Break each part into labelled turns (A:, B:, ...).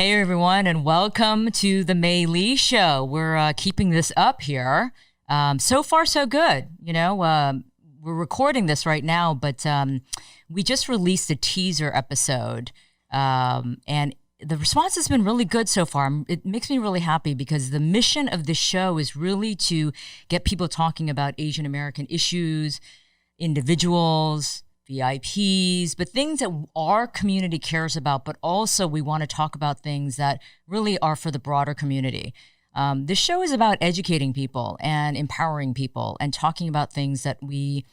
A: Hey everyone, and welcome to the Mei Lee Show. We're keeping this up here. So far, so good. We're recording this right now, but we just released a teaser episode, and the response has been really good so far. It makes me really happy because the mission of this show is really to get people talking about Asian American issues, individuals, VIPs, but things that our community cares about, but also we want to talk about things that really are for the broader community. This show is about educating people and empowering people and talking about things that we,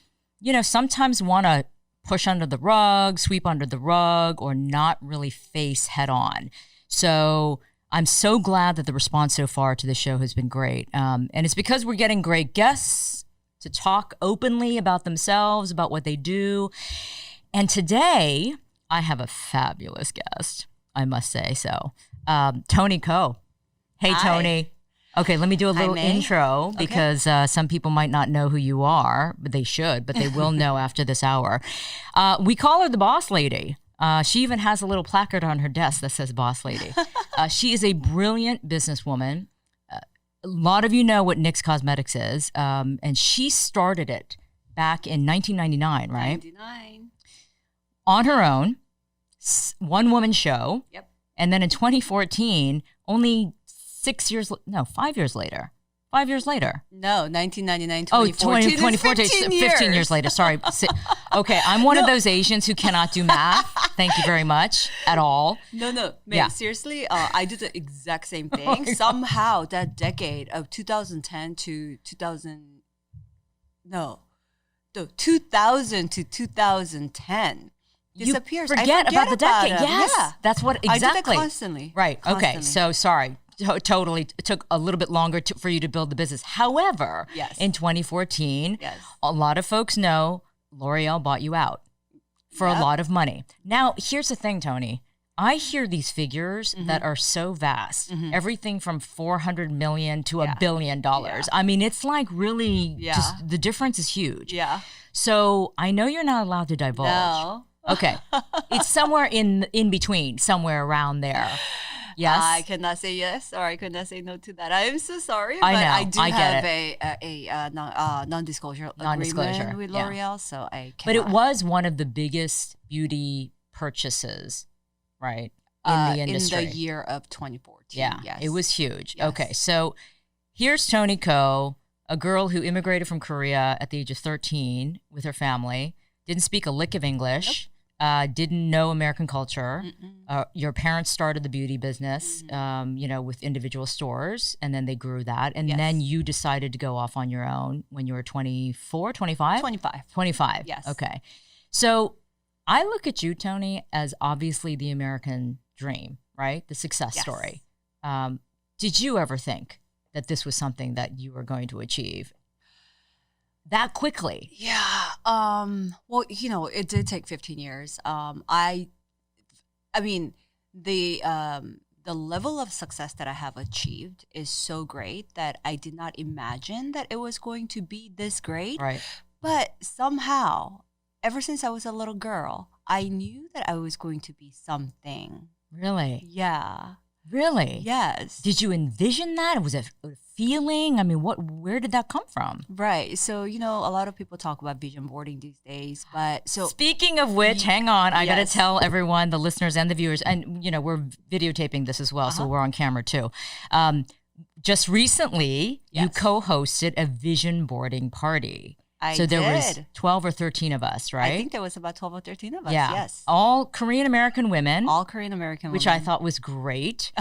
A: sometimes want to push under the rug, sweep under the rug, or not really face head on. So I'm so glad that the response so far to the show has been great. And it's because we're getting great guests to talk openly about themselves, about what they do. And today, I have a fabulous guest, I must say so. Toni Ko. Hey,
B: Hi.
A: Toni. Okay, let me do a little intro because some people might not know who you are, but they should, but they will know after this hour. We call her the Boss Lady. She even has a little placard on her desk that says Boss Lady. She is a brilliant businesswoman. A lot of you know what NYX Cosmetics is, and she started it back in 1999, right?
B: 99.
A: On her own, one-woman show.
B: Yep.
A: And then in 2014, only 5 years later. 5 years later.
B: No, 1999,
A: Oh,
B: 2014.
A: 2014, 15 years later. Sorry. Okay, I'm one of those Asians who cannot do math. Thank you very much at all.
B: No, May,
A: Yeah.
B: seriously, I did the exact same thing. Somehow that decade of 2010 to 2000 to 2010 disappears.
A: You forget about the decade.
B: It.
A: Yes,
B: Yeah.
A: that's what exactly.
B: I did it constantly.
A: Right. Okay.
B: Constantly.
A: So sorry. Totally. It took a little bit longer for you to build the business. However,
B: Yes.
A: in 2014,
B: Yes.
A: a lot of folks know L'Oreal bought you out for a lot of money. Now, here's the thing, Toni. I hear these figures that are so vast, everything from 400 million to $1 billion. I mean, it's like really just the difference is huge.
B: Yeah.
A: So I know you're not allowed to divulge.
B: No.
A: Okay. It's somewhere in between, somewhere around there. Yes.
B: I cannot say yes or I cannot say no to that. I am so sorry,
A: I
B: but
A: know.
B: I do
A: I get
B: have a non-disclosure agreement with L'Oreal, so I cannot.
A: But it was one of the biggest beauty purchases, right, in the industry.
B: In the year of 2014.
A: Yeah,
B: yes.
A: it was huge.
B: Yes.
A: Okay, so here's Toni Ko, a girl who immigrated from Korea at the age of 13 with her family, didn't speak a lick of English. Didn't know American culture. Your parents started the beauty business, with individual stores, and then they grew that. And then you decided to go off on your own when you were 24, 25?
B: 25.
A: 25.
B: Yes.
A: Okay. So I look at you, Toni, as obviously the American dream, right? The success story. Did you ever think that this was something that you were going to achieve that quickly?
B: Yeah. Well, it did take 15 years. I mean, the level of success that I have achieved is so great that I did not imagine that it was going to be this great.
A: Right.
B: But somehow, ever since I was a little girl, I knew that I was going to be something.
A: Really?
B: Yeah.
A: Really?
B: Yes.
A: Did you envision that? Was it a feeling? I mean, where did that come from?
B: Right. So, a lot of people talk about vision boarding these days, but
A: Speaking of which, hang on, I got to
B: Yes.
A: tell everyone, the listeners and the viewers, and, we're videotaping this as well, so we're on camera too. Just recently, you co-hosted a vision boarding party. So there was 12 or 13 of us, right?
B: I think there was about 12 or 13 of us,
A: Yeah.
B: yes.
A: All Korean American women.
B: All Korean American women.
A: Which I thought was great.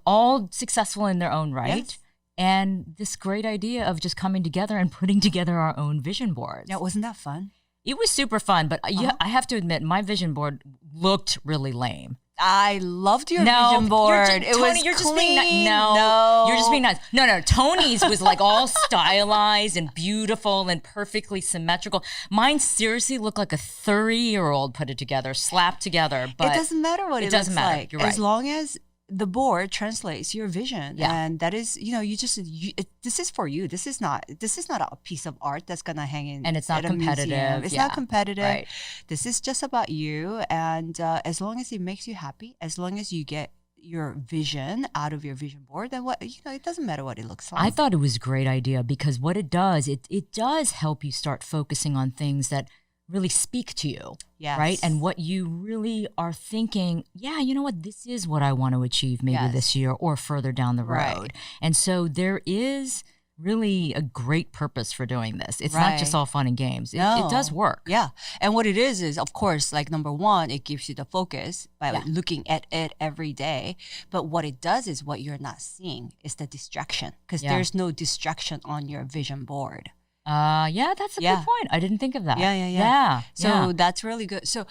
A: All successful in their own right.
B: Yes.
A: And this great idea of just coming together and putting together our own vision boards.
B: Yeah, wasn't that fun?
A: It was super fun, but I have to admit, my vision board looked really lame.
B: I loved your vision board. It was
A: Toni, you're just
B: clean.
A: being no, you're just being nice. No, Toni's was like all stylized and beautiful and perfectly symmetrical. Mine seriously looked like a 30-year-old put it together, slapped together. But
B: it doesn't matter what it
A: doesn't
B: looks
A: matter.
B: like,
A: You're right.
B: as long as the board translates your vision,
A: Yeah.
B: and that is, this is for you. This is not a piece of art that's gonna hang in,
A: And it's not
B: at a museum.
A: competitive.
B: It's
A: Yeah.
B: not competitive.
A: Right.
B: This is just about you, and as long as it makes you happy, as long as you get your vision out of your vision board, then it doesn't matter what it looks like.
A: I thought it was a great idea because what it does, it does help you start focusing on things that really speak to you,
B: Yes.
A: right? And what you really are thinking, yeah, you know what, this is what I want to achieve maybe
B: Yes.
A: this year or further down the road.
B: Right.
A: And so there is really a great purpose for doing this. It's not just
B: Right.
A: all fun and games. It
B: No.
A: does work.
B: Yeah. And what it is, of course, like number one, it gives you the focus by
A: Yeah.
B: looking at it every day. But what it does is what you're not seeing is the distraction, because
A: Yeah.
B: there's no distraction on your vision board.
A: Yeah, that's a
B: Yeah.
A: good point. I didn't think of that.
B: Yeah.
A: Yeah.
B: So
A: yeah.
B: that's really good. So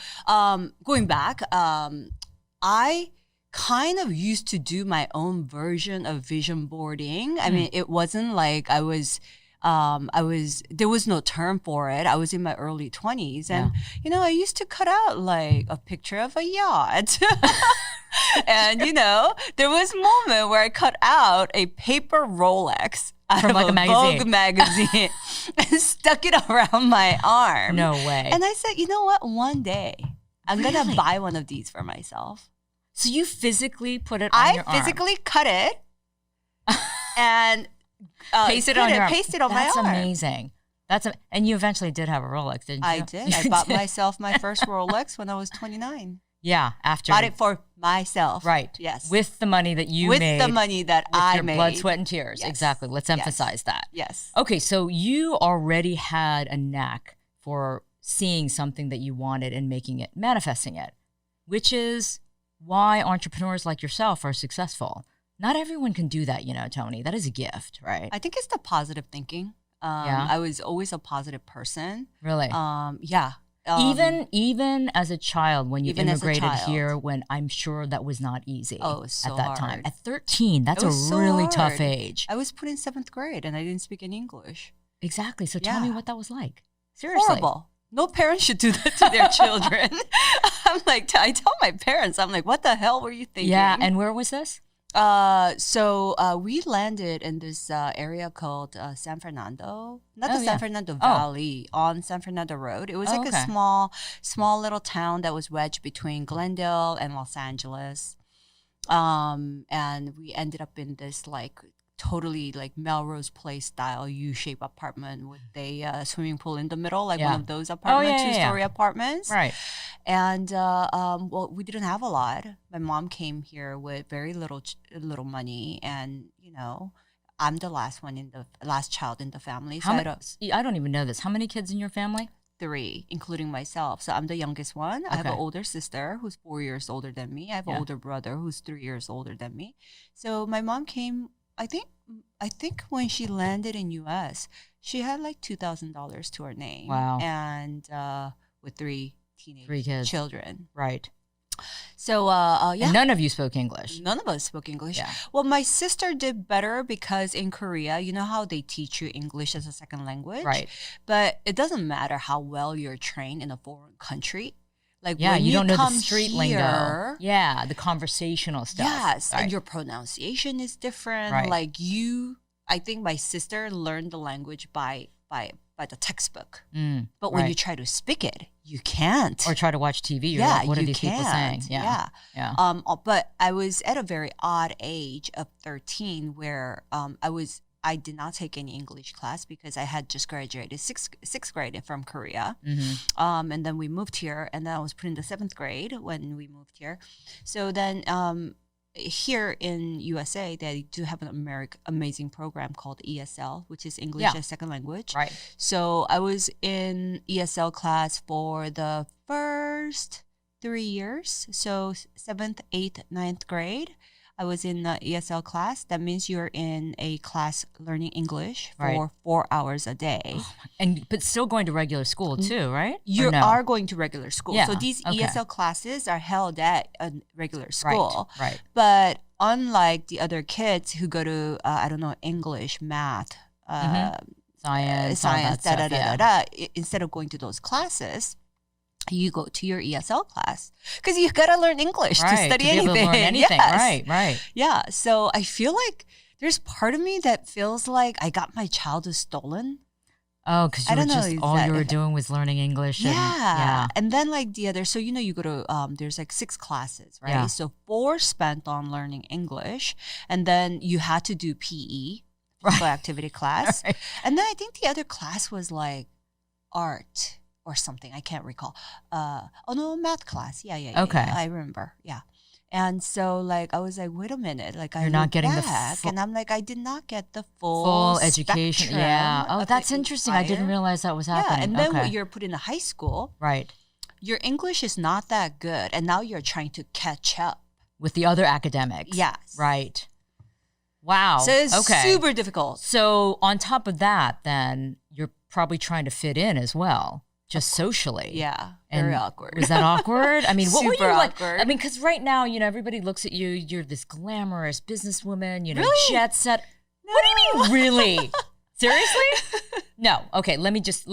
B: going back, I kind of used to do my own version of vision boarding. I mean, it wasn't like there was no term for it. I was in my early 20s and, I used to cut out like a picture of a yacht. And, there was a moment where I cut out a paper Rolex out
A: From
B: of
A: like a magazine.
B: Vogue magazine and stuck it around my arm.
A: No way.
B: And I said, you know what? One day I'm going to
A: Really?
B: buy one of these for myself.
A: So you physically put it on your arm?
B: I physically cut it and
A: Paste it on your arm.
B: Paste it on my arm.
A: That's amazing. And you eventually did have a Rolex, didn't you?
B: I did. I bought myself my first Rolex when I was 29.
A: Yeah, after.
B: Bought it for myself.
A: Right.
B: Yes.
A: With the money that you
B: With
A: made.
B: the money that
A: with
B: I
A: your
B: made.
A: blood, sweat, and tears.
B: Yes.
A: Exactly. Let's emphasize that.
B: Yes.
A: Okay, so you already had a knack for seeing something that you wanted and manifesting it, which is why entrepreneurs like yourself are successful. Not everyone can do that, Toni. That is a gift, right?
B: I think it's the positive thinking.
A: Yeah.
B: I was always a positive person.
A: Really?
B: Yeah.
A: Even as a child, when you
B: Even as a
A: immigrated
B: child.
A: here, when I'm sure that was not easy
B: Oh, it was so
A: at that time.
B: hard.
A: At 13, that's
B: It
A: a
B: was so
A: really
B: hard.
A: tough age.
B: I was put in 7th grade and I didn't speak any English.
A: Exactly. So tell me
B: Yeah.
A: what that was like. Seriously.
B: Horrible. No parent should do that to their children. I'm like, I tell my parents, I'm like, what the hell were you thinking?
A: Yeah. And where was this?
B: So we landed in this area called San Fernando, not the
A: Oh,
B: San
A: yeah.
B: Fernando Valley, on San Fernando Road. It was like
A: okay.
B: a small little town that was wedged between Glendale and Los Angeles. And we ended up in this like totally like Melrose Place style U-shaped apartment with a swimming pool in the middle, like one
A: Yeah.
B: of those apartments,
A: yeah, yeah.
B: two-story apartments.
A: Right.
B: And well, we didn't have a lot. My mom came here with very little money, and I'm the last child in the family. So
A: I don't even know this. How many kids in your family?
B: 3, including myself. So I'm the youngest one. I have an
A: Okay.
B: older sister who's 4 years older than me. I have an
A: Yeah.
B: older brother who's 3 years older than me. So my mom came. I think when she landed in U.S., she had like $2,000 to her name.
A: Wow.
B: And with 3 teenage
A: 3 kids.
B: children.
A: Right.
B: So yeah.
A: And none of you spoke English.
B: None of us spoke English.
A: Yeah.
B: Well, my sister did better because in Korea, you know how they teach you English as a second language?
A: Right.
B: But it doesn't matter how well you're trained in a foreign country. Like
A: Yeah,
B: when
A: you don't know the
B: come
A: street
B: here,
A: lingo. Yeah, the conversational stuff.
B: Yes,
A: Right.
B: and your pronunciation is different.
A: Right.
B: Like I think my sister learned the language by the textbook. But when
A: right.
B: you try to speak it, you can't.
A: Or try to watch TV. You're like, what are
B: you
A: these people saying?
B: can't.
A: Yeah. Yeah.
B: But I was at a very odd age of 13 where I did not take any English class because I had just graduated sixth grade from Korea.
A: Mm-hmm.
B: And then we moved here, and then I was put in the 7th grade when we moved here. So then here in USA, they do have an amazing program called ESL, which is English
A: Yeah.
B: as second language.
A: Right.
B: So I was in ESL class for the first 3 years. So 7th, 8th, 9th grade, I was in the ESL class. That means you're in a class learning English for
A: Right.
B: 4 hours a day.
A: But still going to regular school too, right? Or
B: You
A: no?
B: are going to regular school.
A: Yeah,
B: So these
A: okay.
B: ESL classes are held at a regular school.
A: Right.
B: But unlike the other kids who go to, English, math,
A: Science, all that stuff, yeah.
B: instead of going to those classes, you go to your ESL class because you got to learn English
A: Right,
B: to study
A: be able
B: anything.
A: to learn anything.
B: Yes.
A: Right.
B: Yeah. So I feel like there's part of me that feels like I got my childhood stolen.
A: Oh, because you
B: I
A: were
B: don't know.
A: just
B: Is
A: all
B: that
A: you were
B: if,
A: doing was learning English. And,
B: yeah. And then like the other, so you go to there's like 6 classes, right?
A: Yeah.
B: So 4 spent on learning English, and then you had to do PE,
A: Right.
B: physical activity class.
A: Right.
B: And then I think the other class was like art or something. I can't recall. Oh no, math class. Yeah.
A: Okay.
B: I remember. Yeah. And so like I was like, wait a minute, like I
A: You're not
B: look
A: getting the
B: back and I'm like, I did not get the
A: full education.
B: spectrum
A: Yeah. Oh,
B: of
A: that's
B: the
A: interesting. I didn't
B: entire-
A: realize that was
B: Yeah,
A: happening.
B: and then
A: Okay.
B: when you're put in a high school,
A: Right.
B: your English is not that good, and now you're trying to catch up.
A: With the other academics.
B: Yes.
A: Right. Wow.
B: So it's
A: okay.
B: super difficult.
A: So on top of that, then you're probably trying to fit in as well, just socially.
B: Yeah,
A: And
B: very awkward.
A: Was that awkward? I mean, what were you
B: Super
A: like?
B: awkward.
A: I mean, because right now, everybody looks at you. You're this glamorous businesswoman.
B: Really?
A: Jet set. What do you mean, really? Seriously? No. Okay. Let me just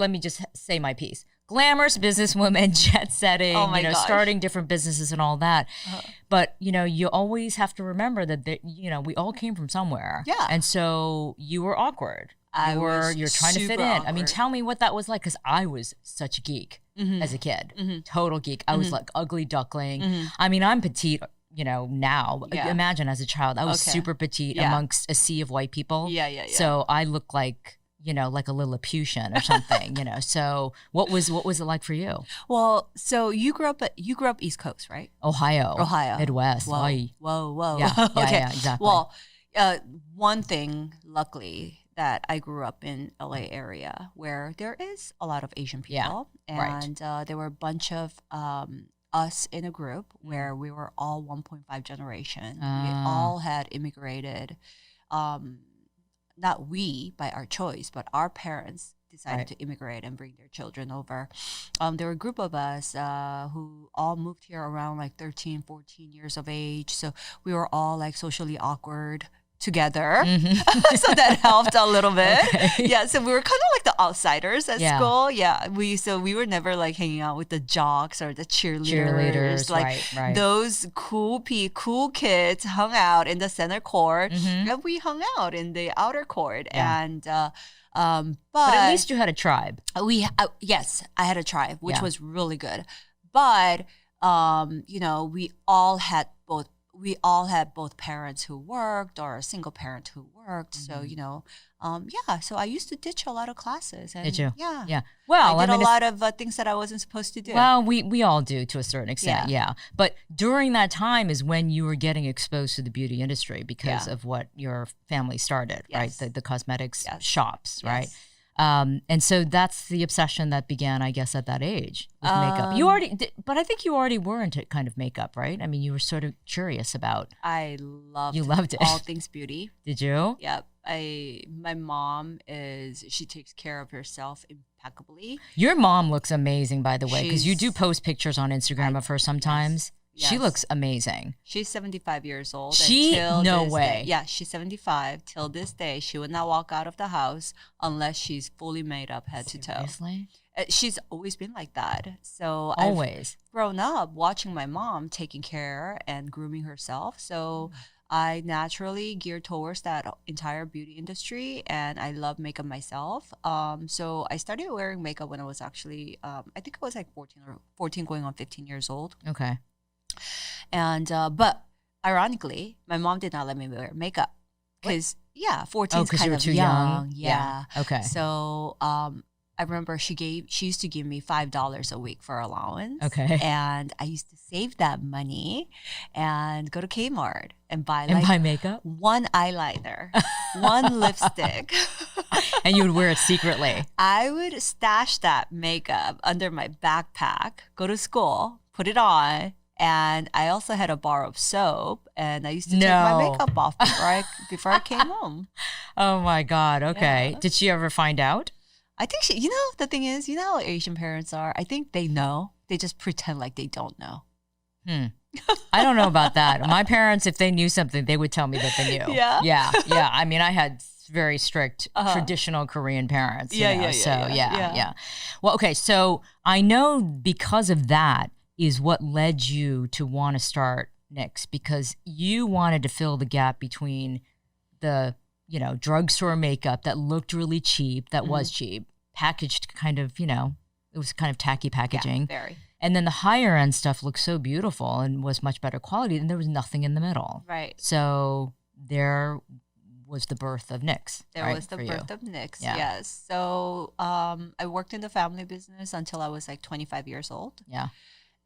A: say my piece. Glamorous businesswoman, jet setting.
B: Oh my gosh.
A: Starting different businesses and all that.
B: Uh-huh.
A: But you always have to remember that we all came from somewhere.
B: Yeah.
A: And so you were awkward. You're trying to fit
B: super
A: in. I mean,
B: awkward.
A: tell me what that was like, because I was such a geek as a kid, total geek. I was like ugly duckling. I mean, I'm petite, now.
B: Yeah.
A: Imagine as a child, I was
B: Okay.
A: super petite
B: Yeah.
A: amongst a sea of white people.
B: Yeah.
A: So I look like, like a Lilliputian or something, So what was it like for you?
B: Well, so you grew up East Coast, right?
A: Ohio. Midwest.
B: Whoa.
A: Oy.
B: Whoa.
A: Yeah,
B: Okay.
A: yeah, exactly.
B: Well, one thing, luckily, that I grew up in LA area where there is a lot of Asian people,
A: right.
B: and there were a bunch of us in a group where we were all 1.5 generation. We all had immigrated. Not we by our choice, but our parents decided
A: Right.
B: to immigrate and bring their children over. There were a group of us who all moved here around like 13, 14 years of age. So we were all like socially awkward together. So that helped a little bit.
A: Okay.
B: Yeah, so we were kind of like the outsiders at
A: Yeah.
B: school. Yeah, we were never like hanging out with the jocks or the cheerleaders. Like
A: right.
B: those cool kids hung out in the center court,
A: Mhm.
B: and we hung out in the outer court.
A: Yeah.
B: And
A: But at least you had a tribe.
B: yes, I had a tribe, which
A: Yeah.
B: was really good. But we all had both parents who worked or a single parent who worked. So so I used to ditch a lot of classes. And,
A: Did you?
B: Yeah.
A: Yeah. Well,
B: I did
A: mean,
B: a lot of things that I wasn't supposed to do.
A: well, we all do to a certain extent,
B: Yeah.
A: yeah. But during that time is when you were getting exposed to the beauty industry because
B: Yeah.
A: of what your family started, right?
B: Yes.
A: The cosmetics
B: Yes.
A: shops, right?
B: Yes.
A: And so that's the obsession that began, I guess, at that age with makeup. You already, but I think you already were into kind of makeup, right? I mean, you were sort of curious about.
B: I loved
A: You loved it.
B: all things beauty.
A: Did you?
B: Yep. My mom she takes care of herself impeccably.
A: Your mom looks amazing, by the way, because you do
B: She's-
A: post pictures on Instagram of her sometimes. She
B: Yes.
A: looks amazing.
B: She's 75 years old.
A: She-
B: and till
A: no
B: this
A: way.
B: day- yeah, she's 75. Till this day, she would not walk out of the house unless she's fully made up head to toe.
A: Seriously?
B: She's always been like that. So
A: Always.
B: I've grown up watching my mom taking care and grooming herself. So I naturally geared towards that entire beauty industry, and I love makeup myself. So I started wearing makeup when I was actually, I think I was like 14 going on 15 years old.
A: Okay.
B: And but ironically, my mom did not let me wear makeup because 14 is
A: 'cause
B: kind
A: you were
B: of
A: too
B: young.
A: young?
B: Yeah.
A: Okay.
B: So I remember she used to give me $5 a week for allowance.
A: Okay.
B: And I used to save that money and go to Kmart and buy
A: And
B: like
A: buy makeup?
B: one eyeliner, one lipstick.
A: And you would wear it secretly.
B: I would stash that makeup under my backpack, go to school, put it on, and I also had a bar of soap, and I used to take my
A: No.
B: makeup off before I came home.
A: Oh my God. Okay.
B: Yeah.
A: Did she ever find out?
B: I think the thing is, how Asian parents are. I think they know. They just pretend like they don't know.
A: I don't know about that. My parents, if they knew something, they would tell me that they knew.
B: Yeah?
A: Yeah. I mean, I had very strict traditional Korean parents. you know,
B: Yeah.
A: Well, okay. So I know because of that is what led you to want to start NYX, because you wanted to fill the gap between the, drugstore makeup that looked really cheap, that was cheap, packaged kind of, it was kind of tacky packaging.
B: Yeah, very.
A: And then the higher end stuff looked so beautiful and was much better quality, and there was nothing in the middle.
B: Right.
A: So there was the birth of NYX.
B: There was the birth of NYX,
A: Yeah.
B: yes. So I worked in the family business until I was like 25 years old.
A: Yeah.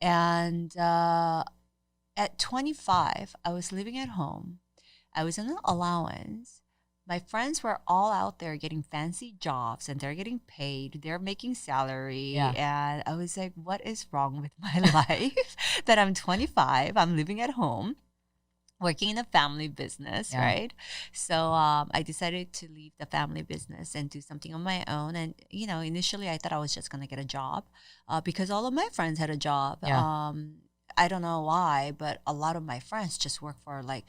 B: And at 25, I was living at home. I was in an allowance. My friends were all out there getting fancy jobs and they're getting paid. They're making salary.
A: Yeah.
B: And I was like, what is wrong with my life that I'm 25, I'm living at home, working in a family business,
A: Yeah.
B: right? So I decided to leave the family business and do something on my own. And, initially I thought I was just going to get a job because all of my friends had a job.
A: Yeah.
B: I don't know why, but a lot of my friends just work for like,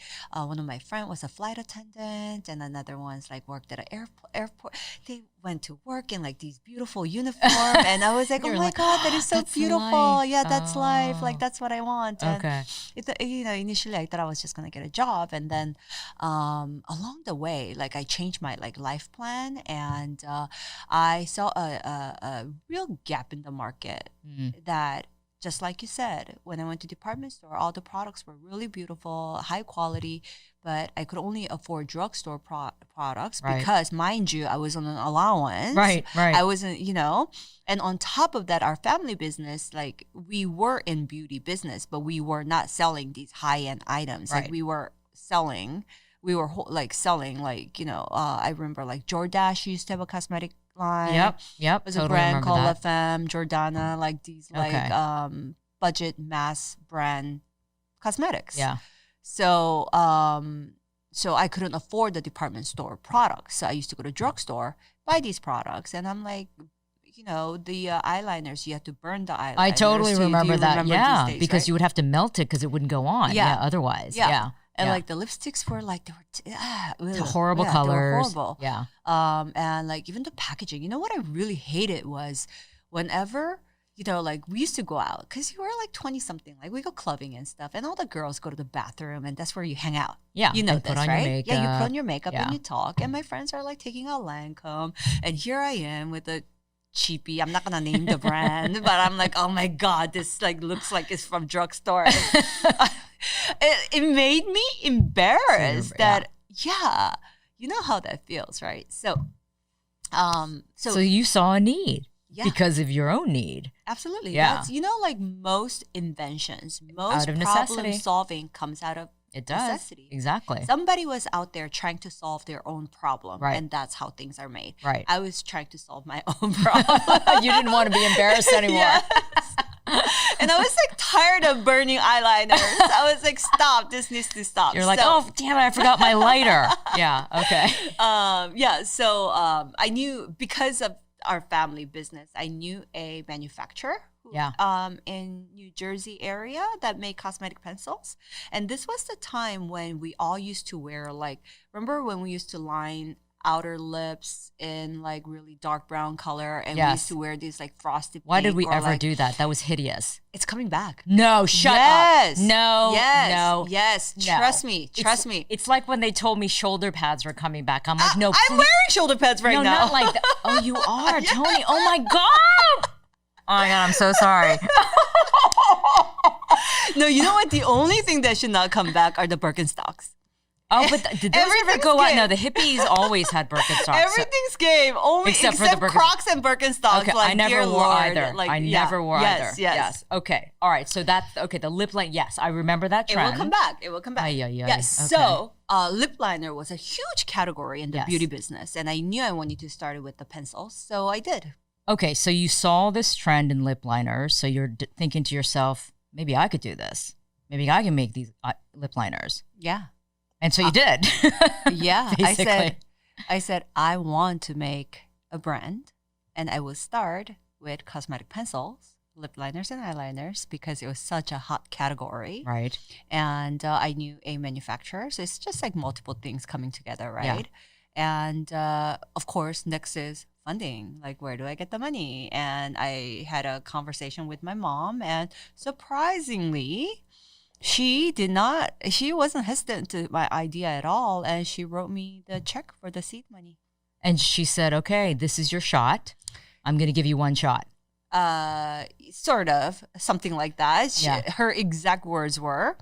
B: one of my friends was a flight attendant and another one's like worked at an airport. They went to work in like these beautiful uniform and I was like, oh
A: You're
B: my
A: like,
B: God, that is so
A: that's
B: beautiful.
A: life.
B: Yeah, that's life. Like,
A: Oh.
B: that's what I want. And
A: Okay.
B: initially I thought I was just going to get a job. And then along the way, like I changed my like life plan and I saw a real gap in the market that, just like you said, when I went to department store, all the products were really beautiful, high quality, but I could only afford drugstore products
A: Right.
B: because, mind you, I was on an allowance.
A: Right.
B: I wasn't, and on top of that, our family business, like we were in beauty business, but we were not selling these high-end items.
A: Right.
B: Like we were selling, I remember like Jordache used to have a cosmetic line.
A: Yep.
B: There's
A: Totally
B: a brand
A: remember
B: called La
A: that.
B: Femme, Jordana, like these
A: Okay.
B: budget mass brand cosmetics.
A: Yeah.
B: So so I couldn't afford the department store products. So I used to go to drugstore, buy these products, and I'm like, the eyeliners, you have to burn the eyeliners.
A: I totally
B: Do you
A: remember that.
B: remember
A: Yeah.
B: these days,
A: Because
B: right?
A: you would have to melt it because it wouldn't go on.
B: Yeah.
A: Otherwise.
B: Yeah.
A: Yeah.
B: And
A: Yeah.
B: like the lipsticks were like
A: Horrible
B: They were
A: colors.
B: horrible.
A: Yeah.
B: And like even the packaging. You know what I really hated was whenever, like we used to go out because you were like 20 something, like we go clubbing and stuff, and all the girls go to the bathroom and that's where you hang out.
A: Yeah.
B: You know
A: and
B: this,
A: put on
B: right?
A: your
B: Yeah, you
A: makeup.
B: put on your makeup
A: Yeah.
B: and you talk. And my friends are like taking out Lancome, and here I am with a cheapie. I'm not gonna name the brand, but I'm like, oh my God, this like looks like it's from drugstore. It made me embarrassed that you know how that feels, right? So
A: So you saw a need
B: yeah,
A: because of your own need.
B: absolutely.
A: Yeah.
B: That's, like most inventions, most
A: Out of
B: problem
A: necessity.
B: solving comes out of
A: It does.
B: necessity.
A: Exactly.
B: Somebody was out there trying to solve their own problem,
A: Right.
B: and that's how things are made.
A: Right.
B: I was trying to solve my own problem.
A: You didn't want to be embarrassed anymore.
B: Yes. And I was like tired of burning eyeliners. I was like, stop, this needs to stop.
A: You're like,
B: So-
A: oh, damn it, I forgot my lighter. Yeah. Okay.
B: So I knew, because of our family business, I knew a manufacturer in New Jersey area that made cosmetic pencils. And this was the time when we all used to wear, like, remember when we used to line outer lips in like really dark brown color, and we
A: Yes.
B: used to wear these like frosted
A: Why did
B: pink,
A: we
B: or,
A: ever
B: like,
A: do that? That was hideous.
B: It's coming back.
A: No, shut
B: Yes.
A: up. No,
B: Yes.
A: no.
B: Yes.
A: no.
B: Trust me. Trust me.
A: It's like when they told me shoulder pads were coming back. I'm like, no,
B: I'm
A: please.
B: wearing shoulder pads right
A: No,
B: now.
A: not like that. Oh, you are, Toni. Oh my God. Oh my God, I'm so sorry.
B: No, you know what? The only thing that should not come back are the Birkenstocks.
A: Oh, but did those ever
B: Everything's
A: go out?
B: game.
A: No, the hippies always had Birkenstocks. So-
B: Everything's game, only
A: Except
B: except,
A: for the
B: Crocs and Birkenstocks.
A: Okay,
B: like,
A: I never
B: dear
A: wore
B: Lord,
A: either.
B: Like,
A: I never wore either.
B: Yes.
A: Okay. All right. So that's okay. The lip line. Yes, I remember that
B: It
A: trend.
B: will come back. It will come back.
A: Ay, ay, ay.
B: Yes.
A: Okay.
B: So lip liner was a huge category in the
A: Yes.
B: beauty business, and I knew I wanted to start it with the pencils, so I did.
A: Okay. So you saw this trend in lip liners. So you're thinking to yourself, maybe I could do this. Maybe I can make these lip liners.
B: Yeah.
A: And so you did.
B: Yeah.
A: Basically.
B: I said I want to make a brand, and I will start with cosmetic pencils, lip liners, and eyeliners because it was such a hot category.
A: Right.
B: And I knew a manufacturer, so it's just like multiple things coming together, right? And of course, next is funding. Like, where do I get the money? And I had a conversation with my mom, and surprisingly, she wasn't hesitant to my idea at all, and she wrote me the check for the seed money.
A: And she said, okay, this is your shot. I'm going to give you one shot.
B: Sort of something like that.
A: Yeah.
B: Her exact words were,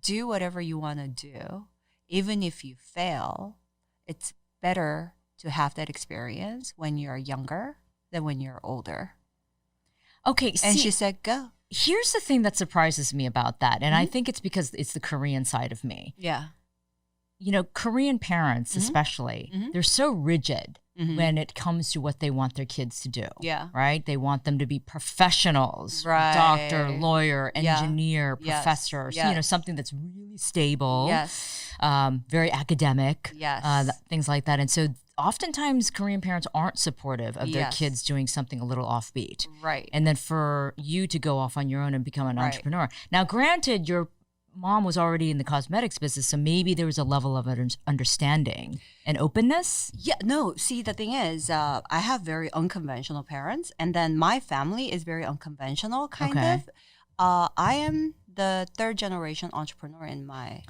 B: do whatever you want to do. Even if you fail, it's better to have that experience when you're younger than when you're older.
A: Okay.
B: And she said, go.
A: Here's the thing that surprises me about that. And I think it's because it's the Korean side of me.
B: Yeah.
A: You know, Korean parents, especially, they're so rigid when it comes to what they want their kids to do.
B: Yeah.
A: Right? They want them to be professionals,
B: Right.
A: doctor, lawyer, engineer,
B: Yes.
A: professor,
B: Yes.
A: you know, something that's really stable,
B: Yes.
A: very academic,
B: Yes.
A: things like that. And so oftentimes Korean parents aren't supportive of their
B: Yes.
A: kids doing something a little offbeat.
B: Right.
A: And then for you to go off on your own and become an
B: Right.
A: entrepreneur. Now, granted, your mom was already in the cosmetics business, so maybe there was a level of understanding and openness.
B: Yeah, no, see, the thing is, I have very unconventional parents, and then my family is very unconventional, kind
A: Okay.
B: of. I am the third generation entrepreneur in my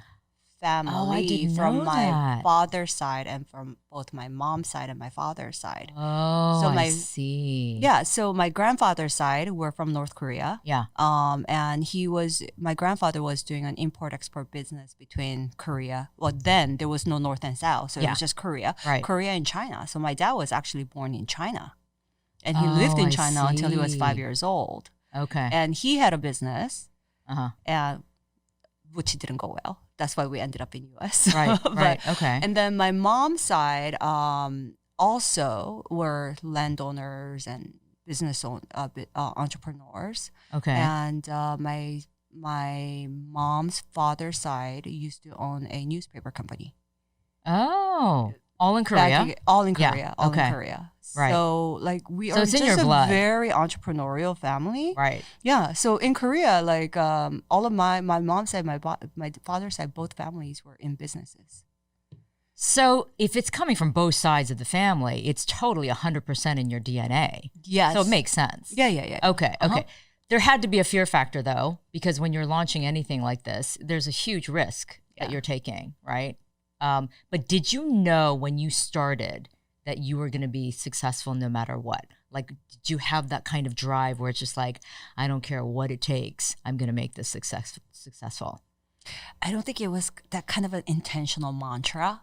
B: family
A: Oh, I didn't
B: from
A: know
B: my
A: that.
B: father's side and from both my mom's side and my father's side.
A: Oh,
B: So
A: I see.
B: Yeah, so my grandfather's side were from North Korea.
A: Yeah.
B: And my grandfather was doing an import-export business between Korea. Well, then there was no North and South, so it
A: Yeah.
B: was just Korea.
A: Right.
B: Korea and China. So my dad was actually born in China. And he lived in
A: I
B: China until he was
A: see.
B: 5 years old.
A: Okay.
B: And he had a business,
A: Uh-huh.
B: which didn't go well. That's why we ended up in US.
A: Right,
B: But-
A: right. Okay.
B: And then my mom's side also were landowners and entrepreneurs.
A: Okay.
B: And my mom's father's side used to own a newspaper company.
A: Oh, all in Korea?
B: All in
A: Yeah,
B: Korea. All
A: okay.
B: in Korea.
A: Right.
B: So like we
A: So
B: are
A: it's in
B: just
A: your
B: a
A: blood.
B: very entrepreneurial family.
A: Right.
B: Yeah. So in Korea, like all of my mom's side, my father's side, both families were in businesses.
A: So if it's coming from both sides of the family, it's totally 100% in your DNA.
B: Yes.
A: So it makes sense.
B: Yeah.
A: Okay.
B: Uh-huh.
A: Okay. There had to be a fear factor though, because when you're launching anything like this, there's a huge risk that
B: Yeah.
A: you're taking, right? But did you know when you started that you were going to be successful no matter what? Like, did you have that kind of drive where it's just like, I don't care what it takes, I'm going to make this successful?
B: I don't think it was that kind of an intentional mantra,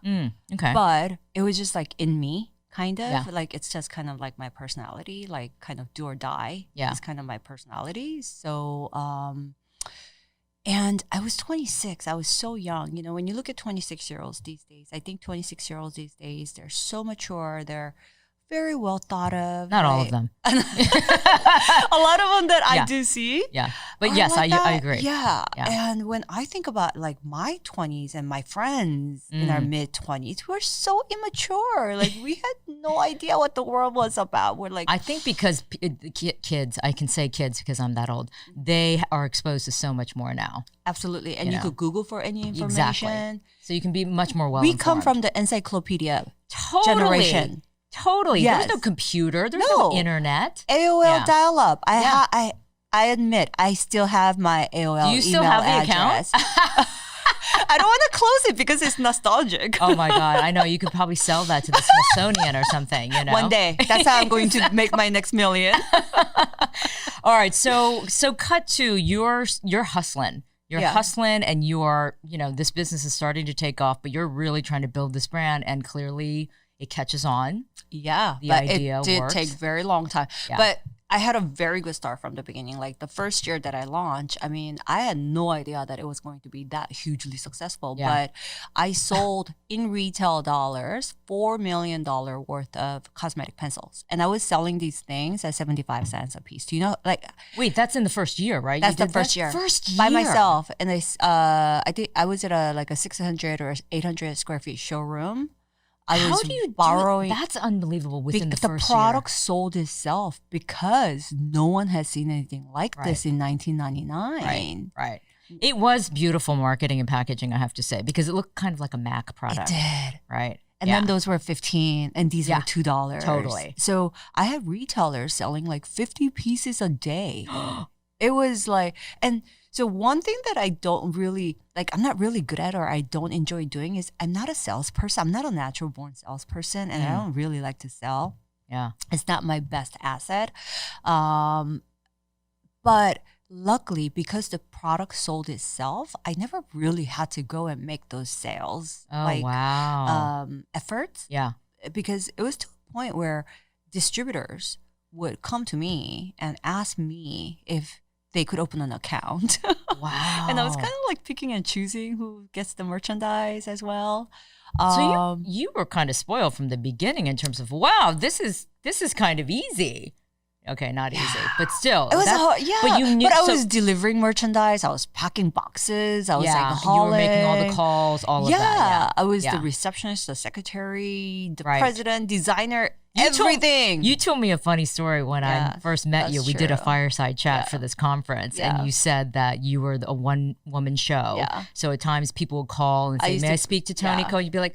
A: Okay.
B: but it was just like in me, kind of.
A: Yeah.
B: Like it's just kind of like my personality, like kind of do or die.
A: Yeah.
B: It's kind of my personality. So, and I was 26. I was so young. You know, when you look at 26-year-olds these days, I think 26-year-olds these days, they're so mature. They're very well thought of.
A: Not all of
B: right?
A: them.
B: A lot of them that
A: Yeah.
B: I do see.
A: Yeah. But
B: are
A: yes,
B: like
A: I
B: that.
A: agree.
B: Yeah.
A: Yeah.
B: And when I think about like my 20s and my friends in our mid 20s, we're so immature. Like we had no idea what the world was about. We're like,
A: I think because kids, I can say kids because I'm that old, they are exposed to so much more now.
B: absolutely. And you
A: know.
B: could Google for any information.
A: Exactly. So you can be much more well
B: We
A: informed.
B: come from the encyclopedia
A: totally.
B: generation.
A: Totally.
B: Yes.
A: There's no computer. There's no internet.
B: AOL
A: Yeah.
B: dial-up.
A: Yeah.
B: I admit, I still have my AOL
A: Do you still
B: email
A: have the
B: address.
A: account?
B: I don't want to close it because it's nostalgic.
A: Oh my God. I know. You could probably sell that to the Smithsonian or something, you know?
B: One day. That's how I'm going to make my next million.
A: All right. So cut to you're hustling. You're
B: Yeah.
A: hustling and you're, this business is starting to take off, but you're really trying to build this brand and clearly it catches on.
B: Yeah,
A: The
B: but
A: idea
B: it did
A: works.
B: take very long time.
A: Yeah.
B: But I had a very good start from the beginning. Like the first year that I launched, I mean, I had no idea that it was going to be that hugely successful.
A: Yeah.
B: But I sold in retail dollars $4 million worth of cosmetic pencils, and I was selling these things at 75 cents a piece. Do you know? Like
A: Wait, that's in the first year, right?
B: that's
A: You
B: the
A: did
B: first
A: that?
B: year
A: First year.
B: by myself, and I think I was at a 600 or 800 square feet showroom. I
A: How
B: was
A: do you
B: borrowing.
A: That's unbelievable within the
B: the
A: first
B: product sold itself because no one has seen anything like
A: Right.
B: this in 1999.
A: year. Right. It was beautiful marketing and packaging, I have to say, because it looked kind of like a Mac
B: It
A: product.
B: did.
A: Right.
B: And then those were 15 and these
A: Yeah,
B: were $2.
A: totally.
B: So I have retailers selling like 50 pieces a day. It was like, and so one thing that I don't really like, I'm not really good at, or I don't enjoy doing, is I'm not a salesperson. I'm not a natural born salesperson, and I don't really like to sell.
A: Yeah.
B: It's not my best asset. But luckily, because the product sold itself, I never really had to go and make those sales efforts.
A: Yeah.
B: Because it was to a point where distributors would come to me and ask me if they could open an account.
A: Wow.
B: And I was kind of like picking and choosing who gets the merchandise as well.
A: So you were kind of spoiled from the beginning in terms of, wow, this is kind of easy. Okay, not easy, but still.
B: It was hard, yeah.
A: But you knew.
B: But I was delivering merchandise. I was packing boxes. I was like hauling.
A: You were making all the calls, all of that. Yeah,
B: I was the receptionist, the secretary, the president, designer, everything.
A: You told me a funny story when I first met you. We did a fireside chat for this conference, and you said that you were a one-woman show. Yeah. So at times people would call and say, "May I speak to Toni Ko?" You'd be like,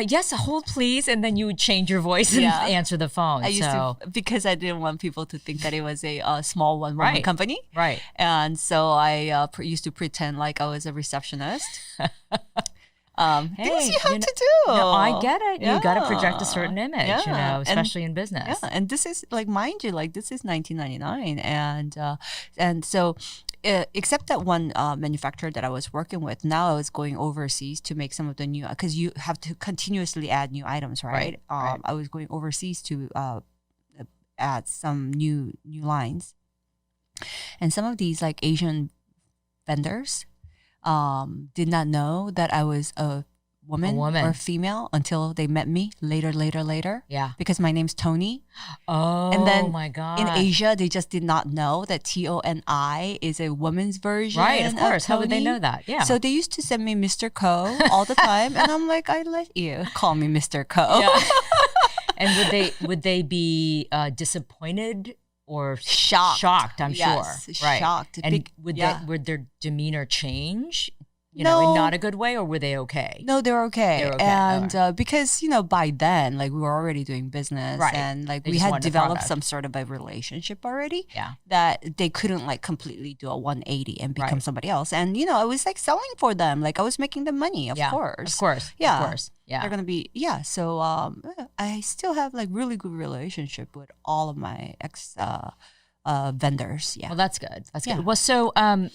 A: "Yes, hold please," and then you would change your voice and answer the phone.
B: I used to, because I didn't want people to think that it was a small one-woman company.
A: Right.
B: And so I used to pretend like I was a receptionist. Things you have to do.
A: No, I get it. You got to project a certain image, especially in business.
B: Yeah, and this is like, mind you, like this is 1999, and so. Except that one manufacturer that I was working with, now I was going overseas to make some of the new, because you have to continuously add new items, right? I was going overseas to add some new lines, and some of these like Asian vendors did not know that I was a woman or female until they met me later. Yeah. Because my name's Toni.
A: Oh,
B: and then
A: my God.
B: In Asia, they just did not know that Toni is a woman's version.
A: Right, of course. How would they know that? Yeah.
B: So they used to send me Mr. Ko all the time. And I'm like, I let you call me Mr. Ko.
A: Yeah. And would they be disappointed or shocked? I'm sure. Right.
B: Shocked.
A: And would their demeanor change? In not a good way, or were they okay?
B: No, they're okay. And because, by then, like, we were already doing business, and like we had developed some sort of a relationship already, that they couldn't like completely do a 180 and become somebody else. And, I was like selling for them. Like I was making them money, of course.
A: Of course.
B: Yeah.
A: Of course. Yeah.
B: They're going to be, So I still have like really good relationship with all of my ex vendors. Yeah.
A: Well, that's good. That's good. Well, so, I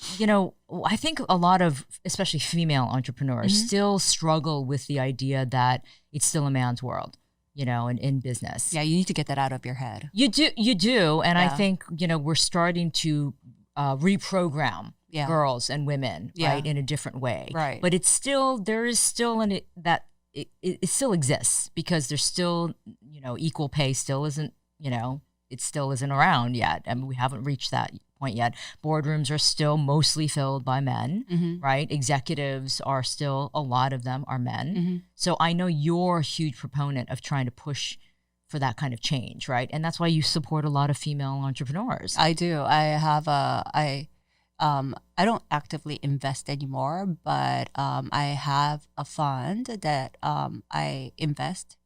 A: think a lot of, especially female entrepreneurs, still struggle with the idea that it's still a man's world, in business.
B: Yeah. You need to get that out of your head.
A: You do. And I think, we're starting to reprogram girls and women, right, in a different way.
B: Right.
A: But it still still exists, because there's still, equal pay still isn't, it still isn't around yet. I mean, we haven't reached that point yet. Boardrooms are still mostly filled by men, right? Executives are still, a lot of them are men. So I know you're a huge proponent of trying to push for that kind of change, right? And that's why you support a lot of female entrepreneurs.
B: I do. I don't actively invest anymore, but I have a fund that I invest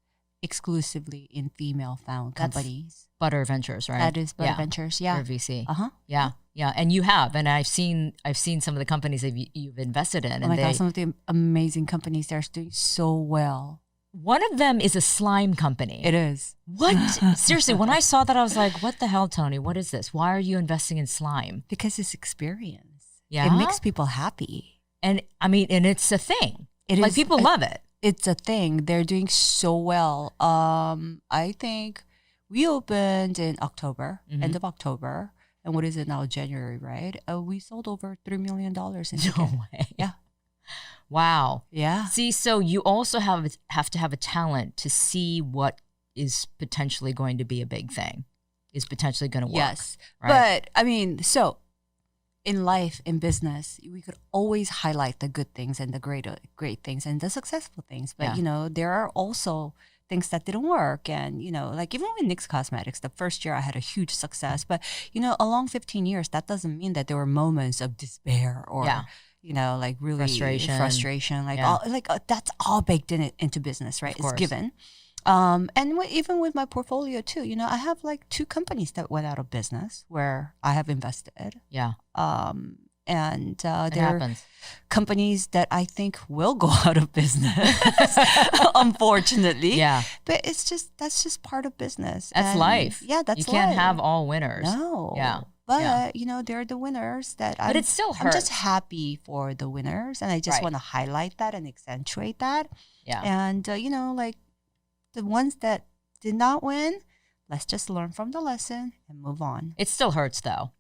B: exclusively in female-found companies.
A: Butter Ventures, right?
B: That is Butter Ventures,
A: Your VC. Yeah. And you have, and I've seen some of the companies that you've invested in.
B: Oh my God, some of the amazing companies, they're doing so well.
A: One of them is a slime company.
B: It is.
A: What? Seriously, when I saw that, I was like, what the hell, Toni? What is this? Why are you investing in slime?
B: Because it's experience.
A: Yeah.
B: It makes people happy.
A: And I mean, and it's a thing. Like, people love it.
B: It's a thing. They're doing so well. I think we opened in October, end of October. And what is it now? January, right? We sold over $3 million in
A: No way.
B: Yeah.
A: Wow.
B: Yeah.
A: See, so you also have to have a talent to see what is potentially going to be a big thing, is potentially going to work.
B: Yes.
A: Right?
B: But I mean, so in life, in business, we could always highlight the good things and the great things and the successful things. But, there are also things that didn't work. And, like even with NYX Cosmetics, the first year I had a huge success. But, along 15 years, that doesn't mean that there were moments of despair or, like really frustration. Like, that's all baked into business, right? It's given. Even with my portfolio too, I have like 2 companies that went out of business where I have invested.
A: Yeah.
B: And
A: It
B: there are
A: happens.
B: companies that I think will go out of business, unfortunately.
A: Yeah.
B: But that's just part of business.
A: That's
B: And
A: life.
B: Yeah, that's
A: You can't
B: life.
A: have all winners.
B: No.
A: Yeah.
B: But,
A: Yeah.
B: they're the winners that
A: But it still
B: I'm just
A: hurts.
B: happy for the winners. And I just
A: Right.
B: want to highlight that and accentuate that.
A: Yeah.
B: And, like the ones that did not win, let's just learn from the lesson and move on.
A: It still hurts though.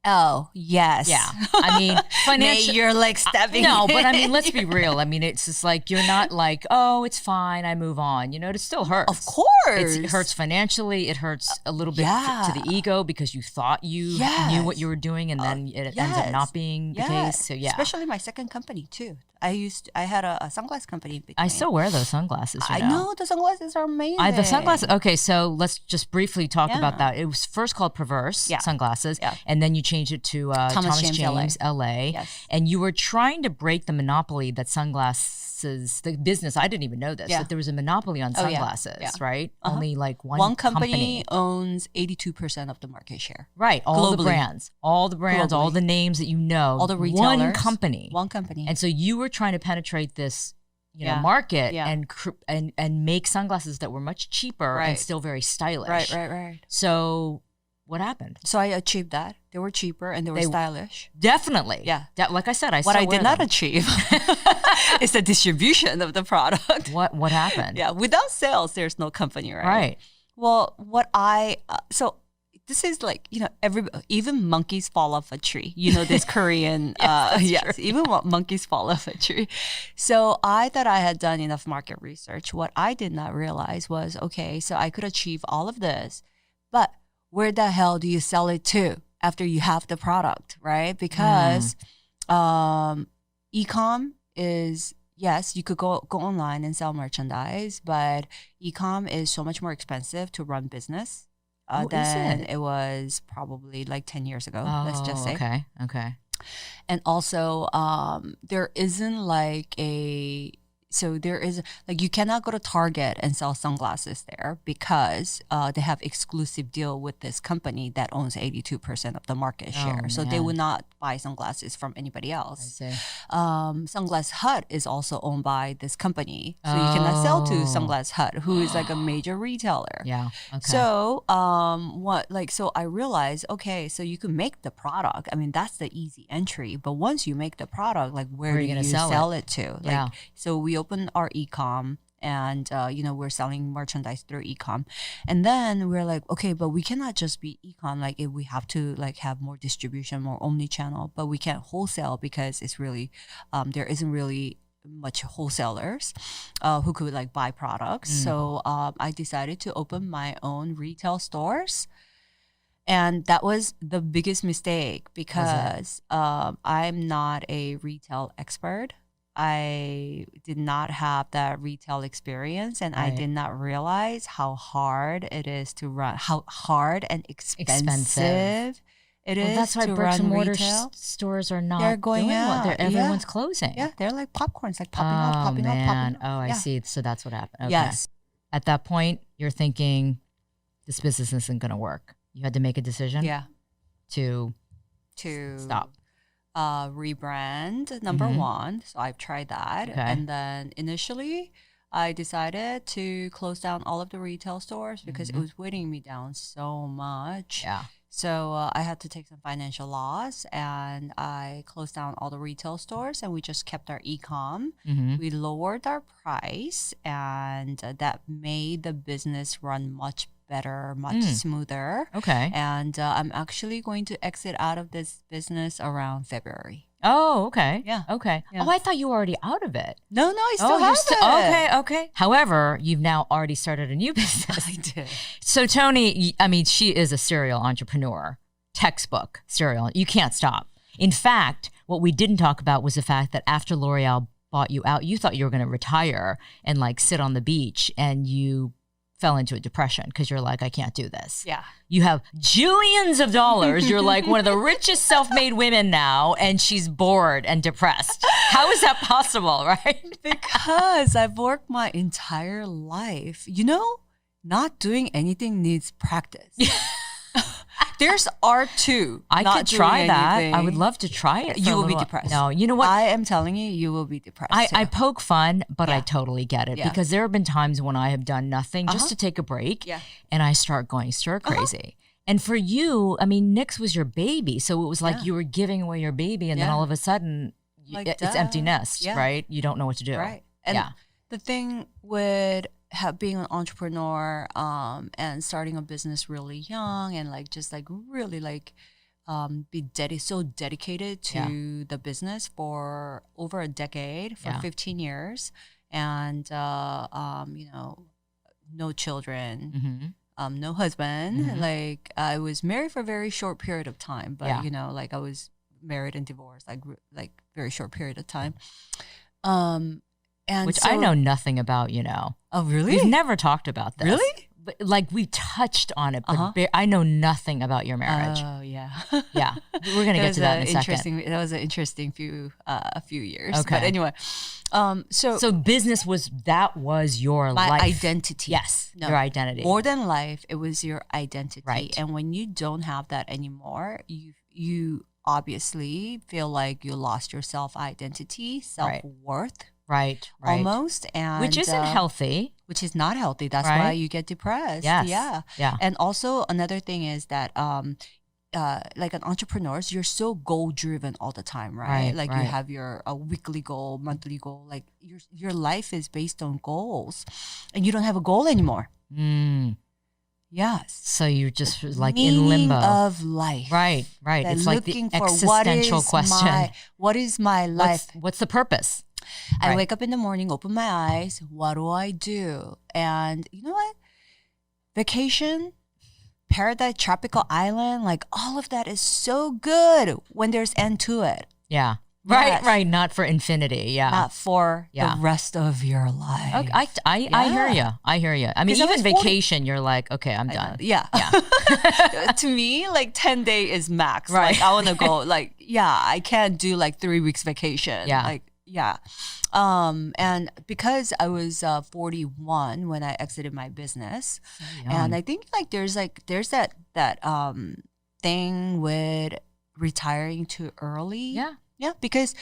B: Oh, yes.
A: Yeah. I mean,
B: May
A: financially.
B: you're like stabbing
A: No,
B: me.
A: but I mean, let's be real. I mean, it's just like you're not like, oh, it's fine, I move on. It still hurts.
B: Of course.
A: It hurts financially. It hurts a little bit
B: Yeah.
A: to the ego because you thought you knew what you were doing, and then it ends up not being the case. So yeah,
B: Especially my second company too. I had a sunglass company in between.
A: I still wear those sunglasses.
B: I know the sunglasses are amazing.
A: The sunglasses. Okay, so let's just briefly talk
B: Yeah.
A: about that. It was first called Perverse Sunglasses,
B: Yeah.
A: and then you changed it to Thomas James LA.
B: Yes.
A: And you were trying to break the monopoly that sunglasses, the business. I didn't even know this.
B: Yeah.
A: That there was a monopoly on
B: Oh, yeah.
A: sunglasses,
B: Yeah.
A: right?
B: Uh-huh.
A: Only like
B: One company owns 82% of the market share.
A: Right, all the
B: Globally.
A: brands, all
B: Globally.
A: the names that you know,
B: All the
A: one
B: retailers.
A: company.
B: One company.
A: And so you were trying to penetrate this,
B: Yeah.
A: market
B: Yeah.
A: and make sunglasses that were much cheaper and
B: Right.
A: still very stylish.
B: Right.
A: So what happened?
B: So I achieved that. They were cheaper and they were stylish.
A: Definitely.
B: Yeah.
A: Like I said,
B: What I
A: still wear
B: did not
A: them.
B: achieve is the distribution of the product.
A: What happened?
B: Yeah, without sales, there's no company, right?
A: Right.
B: Well, so this is like, even monkeys fall off a tree. This Korean, even monkeys fall off a tree. So I thought I had done enough market research. What I did not realize was, okay, so I could achieve all of this, but where the hell do you sell it to after you have the product, right? Because e-com is, yes, you could go online and sell merchandise, but e-com is so much more expensive to run business than it was probably like 10 years ago, let's just say.
A: Okay.
B: And also, there isn't there is you cannot go to Target and sell sunglasses there because they have exclusive deal with this company that owns 82% of the market share. So they would not buy sunglasses from anybody else.
A: I see.
B: Sunglass Hut is also owned by this company. So you cannot sell to Sunglass Hut, who is like a major retailer.
A: Yeah. Okay.
B: So so I realized, okay, so you can make the product. I mean, that's the easy entry. But once you make the product, like where do you sell it to?
A: Yeah.
B: So we opened our e-com and we're selling merchandise through e-com, and then we're like, okay, but we cannot just be e-com. Like if we have to have more distribution, more omni-channel, but we can't wholesale because it's really there isn't really much wholesalers who could buy products. So I decided to open my own retail stores. And that was the biggest mistake because I'm not a retail expert. I did not have that retail experience, and I did not realize how hard it is to run, how hard and expensive it is.
A: That's why
B: to
A: bricks
B: run
A: and mortar
B: retail.
A: stores are not
B: They're going
A: doing
B: out.
A: well. Everyone's closing.
B: Yeah, they're like popcorns, like popping up.
A: Oh, I see. So that's what happened. Okay.
B: Yes.
A: At that point, you're thinking this business isn't going to work. You had to make a decision.
B: Yeah.
A: To stop.
B: Rebrand, number one. So I've tried that.
A: Okay.
B: And then initially I decided to close down all of the retail stores because it was weighing me down so much.
A: Yeah.
B: So I had to take some financial loss, and I closed down all the retail stores, and we just kept our e-com. We lowered our price, and that made the business run much better, much smoother.
A: Okay.
B: And I'm actually going to exit out of this business around February.
A: Oh, okay.
B: Yeah.
A: Okay.
B: Yeah.
A: Oh, I thought you were already out of it.
B: No, I still have it.
A: Okay. However, you've now already started a new business.
B: I did.
A: So Toni, I mean, she is a serial entrepreneur, textbook serial. You can't stop. In fact, what we didn't talk about was the fact that after L'Oreal bought you out, you thought you were going to retire and sit on the beach, and you fell into a depression because you're like, I can't do this.
B: Yeah.
A: You have jillions of dollars. You're like one of the richest self-made women now, and she's bored and depressed. How is that possible, right?
B: Because I've worked my entire life. You know, not doing anything needs practice. There's art too.
A: I
B: not
A: could try
B: doing
A: that.
B: anything.
A: I would love to try it.
B: You will be depressed.
A: No, you know what?
B: I am telling you, you will be depressed.
A: I poke fun, but I
B: Yeah.
A: totally get it
B: Yeah.
A: because there have been times when I have done nothing just to take a break,
B: Yeah.
A: and I start going stir crazy. And for you, I mean, NYX was your baby, so it was like you were giving away your baby, and then
B: Yeah.
A: all of a sudden,
B: Like,
A: it's
B: duh.
A: empty nest,
B: Yeah.
A: right? You don't know what to do.
B: Right. And
A: Yeah.
B: the thing with being an entrepreneur and starting a business really young and like just like really like be so dedicated to the business for over a decade, for 15 years, and you know, no children, no husband. Like I was married for a very short period of time, but you know, like I was married and divorced like very short period of time. And
A: Which
B: so,
A: I know nothing about, you know.
B: Oh, really?
A: We've never talked about this.
B: Really?
A: But, like we touched on it, but I know nothing about your marriage.
B: Oh, yeah.
A: Yeah, we're gonna get to that in a second.
B: That was an interesting a few years.
A: Okay.
B: But anyway,
A: So business was your
B: my
A: life.
B: identity.
A: Yes,
B: No,
A: your identity.
B: More than life, it was your identity.
A: Right.
B: And when you don't have that anymore, you obviously feel like you lost your self-identity, self-worth.
A: Right.
B: Almost, and
A: which isn't healthy.
B: Which is not healthy. That's
A: Right?
B: why you get depressed.
A: Yes.
B: Yeah. And also another thing is that like an entrepreneur, you're so goal driven all the time, right? Like you have your weekly goal, monthly goal. Like your life is based on goals, and you don't have a goal anymore. Yes.
A: So you're just like
B: Meaning
A: in limbo
B: of life.
A: Right.
B: That
A: It's like the
B: looking for
A: existential question.
B: What is my life?
A: What's the purpose?
B: I wake up in the morning, open my eyes. What do? And you know what? Vacation, paradise, tropical island, like all of that is so good when there's end to it.
A: Yeah.
B: Yes.
A: Right. Not for infinity. Yeah.
B: Not for the rest of your life.
A: Okay, I hear you. I hear you. I mean,
B: 'Cause I
A: even
B: was 40
A: vacation, you're like, okay, I'm done.
B: Yeah. To me, like 10 days is max.
A: Right.
B: Like I want to go like, I can't do like 3 weeks vacation.
A: Yeah.
B: Like, and because I was 41 when I exited my business, and I think like there's that thing with retiring too early. Yeah, because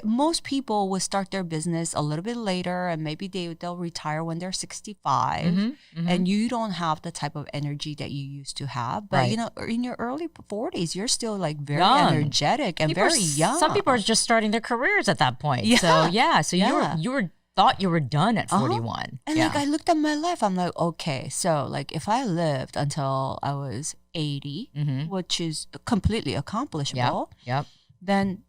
B: most people will start their business a little bit later, and maybe they'll retire when they're 65, and you don't have the type of energy that you used to have. But you know, in your early 40s, you're still like very energetic and very young.
A: Some people are just starting their careers at that point.
B: Yeah.
A: So you thought you were done at 41.
B: And like I looked at my life, I'm like, okay, so like if I lived until I was 80, which is completely accomplishable, then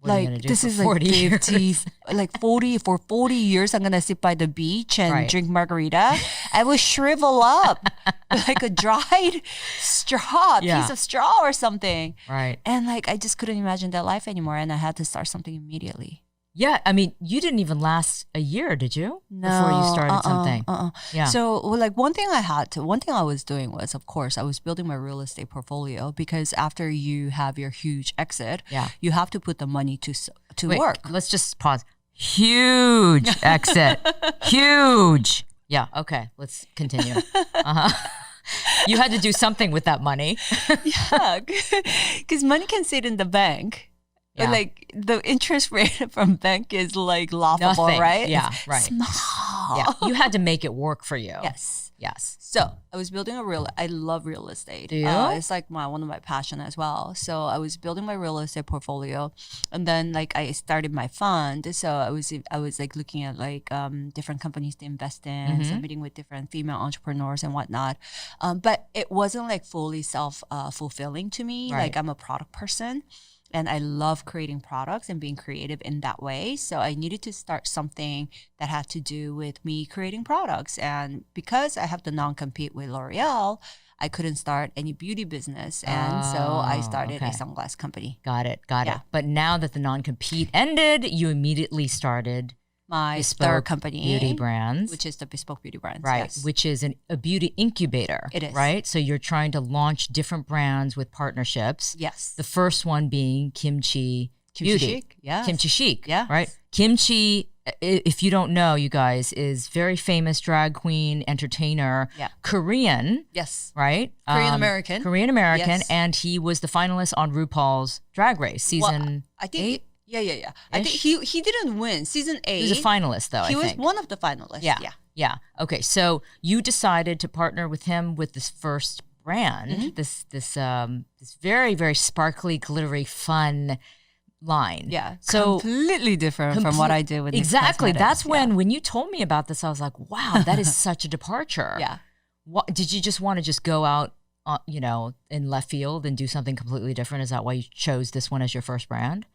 B: like this is like 50, like 40 years. I'm gonna sit by the beach and drink margarita. I will shrivel up like a dried straw, piece of straw or something.
A: Right.
B: And like I just couldn't imagine that life anymore, and I had to start something immediately.
A: Yeah, I mean, you didn't even last a year, did you?
B: No,
A: before you started something.
B: Yeah. So, like one thing I was doing was, of course, I was building my real estate portfolio, because after you have your huge exit, you have to put the money to
A: Wait,
B: work.
A: Let's just pause. Huge exit. Huge. Yeah. Okay. Let's continue. You had to do something with that money.
B: Yeah, because money can sit in the bank.
A: Yeah.
B: Like the interest rate from bank is like laughable,
A: Nothing.
B: right?
A: Yeah,
B: it's
A: right.
B: Small.
A: Yeah, you had to make it work for you.
B: Yes. So I was building I love real estate.
A: Do you?
B: It's like one of my passion as well. So I was building my real estate portfolio, and then like I started my fund. So I was like looking at like different companies to invest in, so meeting with different female entrepreneurs and whatnot. But it wasn't like fully fulfilling to me.
A: Right.
B: Like I'm a product person, and I love creating products and being creative in that way. So I needed to start something that had to do with me creating products. And because I have the non-compete with L'Oreal, I couldn't start any beauty business. And so I started a sunglass company.
A: Got it. But now that the non-compete ended, you immediately started
B: my
A: Bespoke
B: third company,
A: beauty brands,
B: which is the Bespoke Beauty Brands.
A: right?
B: Yes.
A: Which is a beauty incubator.
B: It is.
A: Right. So you're trying to launch different brands with partnerships.
B: Yes.
A: The first one being Kimchi Beauty.
B: Chic. Yes.
A: Kimchi Chic.
B: Yes.
A: Right. Kimchi, if you don't know, you guys, is very famous drag queen, entertainer, Korean.
B: Yes.
A: Right.
B: Korean American.
A: Korean American,
B: Yes.
A: and he was the finalist on RuPaul's Drag Race season.
B: I think
A: 8?
B: Yeah. I think he didn't win season 8.
A: He was a finalist, though.
B: He
A: I
B: was
A: think.
B: one of the finalists.
A: Yeah. Okay. So you decided to partner with him with this first brand, this very, very sparkly, glittery, fun line.
B: Yeah.
A: So
B: completely different from what I did with NYX
A: exactly.
B: Cosmetics.
A: That's when you told me about this, I was like, wow, that is such a departure.
B: Yeah.
A: What did you just want to just go out, in left field and do something completely different? Is that why you chose this one as your first brand?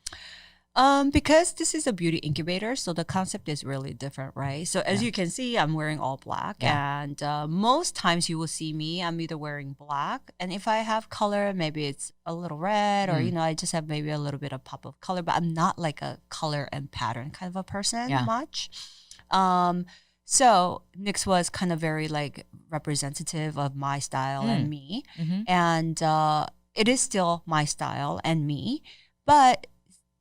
B: Because this is a beauty incubator, so the concept is really different, right? So as you can see, I'm wearing all black, and most times you will see me, I'm either wearing black, and if I have color, maybe it's a little red, or I just have maybe a little bit of pop of color, but I'm not like a color and pattern kind of a person much. So NYX was kind of very like representative of my style and me, and it is still my style and me, but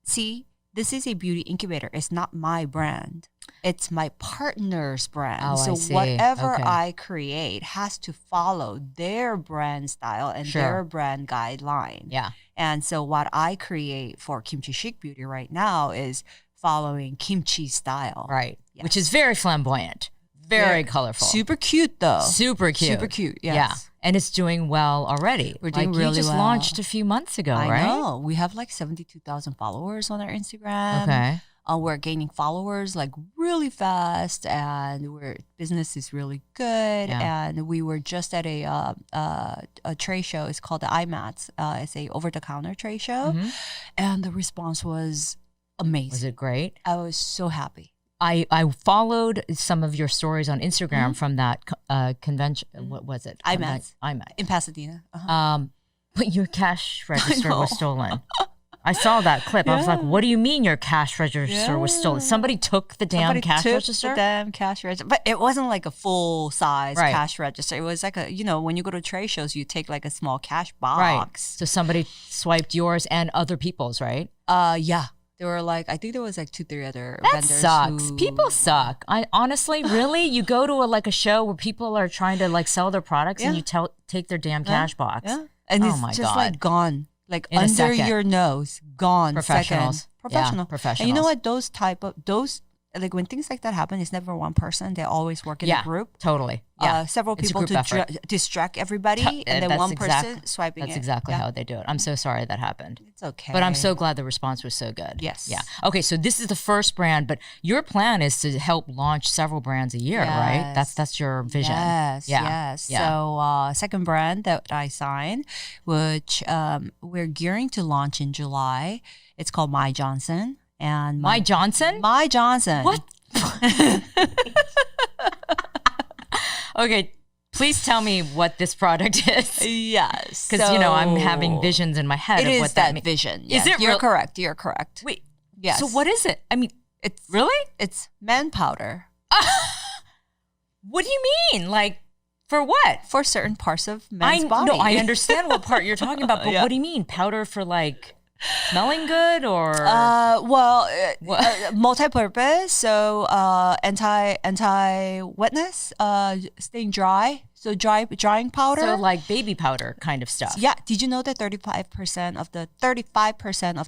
B: see, this is a beauty incubator. It's not my brand. It's my partner's brand.
A: Oh,
B: so
A: I see.
B: whatever
A: Okay.
B: I create has to follow their brand style and their brand guideline.
A: Yeah.
B: And so what I create for Kimchi Chic Beauty right now is following kimchi style.
A: Right.
B: Yes.
A: Which is very flamboyant, very colorful.
B: Super cute though.
A: Super cute.
B: Super cute, yes.
A: Yeah. And it's doing well already.
B: We're doing
A: you
B: really
A: just
B: well.
A: launched a few months ago,
B: I
A: right?
B: know. We have like 72,000 followers on our Instagram.
A: Okay.
B: We're gaining followers like really fast, and business is really good.
A: Yeah.
B: And we were just at a trade show. It's called the IMATS. It's a over-the-counter trade show, and the response was amazing.
A: Was it great?
B: I was so happy.
A: I followed some of your stories on Instagram from that convention. What was it?
B: IMATS.
A: IMATS.
B: In Pasadena. Uh-huh.
A: But your cash register was stolen. I saw that clip. I was like, what do you mean your cash register was stolen? Somebody took the damn
B: Somebody
A: cash
B: took
A: register?
B: The damn cash register. But it wasn't like a full size
A: Right.
B: cash register. It was like when you go to trade shows, you take like a small cash box.
A: Right. So somebody swiped yours and other people's, right?
B: Yeah. There were I think there was 2-3 other
A: That
B: vendors.
A: sucks.
B: Who,
A: People suck. I honestly, really, you go to a show where people are trying to sell their products and you take their damn cash box.
B: Yeah. And
A: Oh
B: it's
A: my
B: just
A: God.
B: gone. In
A: a
B: under
A: second.
B: your nose. Gone.
A: Professionals.
B: Second. Professional.
A: Yeah, professionals.
B: And you know what? Those when things like that happen, it's never one person. They always work in a group.
A: Totally. Yeah.
B: Several
A: It's a
B: people
A: group
B: to
A: effort.
B: distract everybody, and then
A: That's
B: one person swiping
A: That's
B: it.
A: exactly
B: Yeah.
A: how they do it. I'm so sorry that happened.
B: It's okay.
A: But I'm so glad the response was so good.
B: Yes.
A: Yeah. Okay, so this is the first brand, but your plan is to help launch several brands a year, right?
B: Yes.
A: That's your vision.
B: Yes,
A: Yeah.
B: yes.
A: Yeah.
B: So second brand that I signed, which we're gearing to launch in July. It's called My Johnson. And
A: My Johnson?
B: My Johnson.
A: What? Okay, please tell me what this product is.
B: Yes.
A: Because, I'm having visions in my head
B: It
A: of
B: is
A: what that
B: that
A: means.
B: vision.
A: Is
B: Yes.
A: it
B: You're
A: real-
B: correct. You're correct.
A: Wait.
B: Yes.
A: So what is it? I mean,
B: It's
A: really?
B: It's man powder
A: What do you mean? For what?
B: for certain parts of man's body.
A: No, I understand what part you're talking about, but
B: Yeah.
A: what do you mean? Powder for smelling good or?
B: Multi-purpose. So anti wetness, staying dry. So drying powder.
A: So baby powder kind of stuff.
B: Yeah. Did you know that 35% of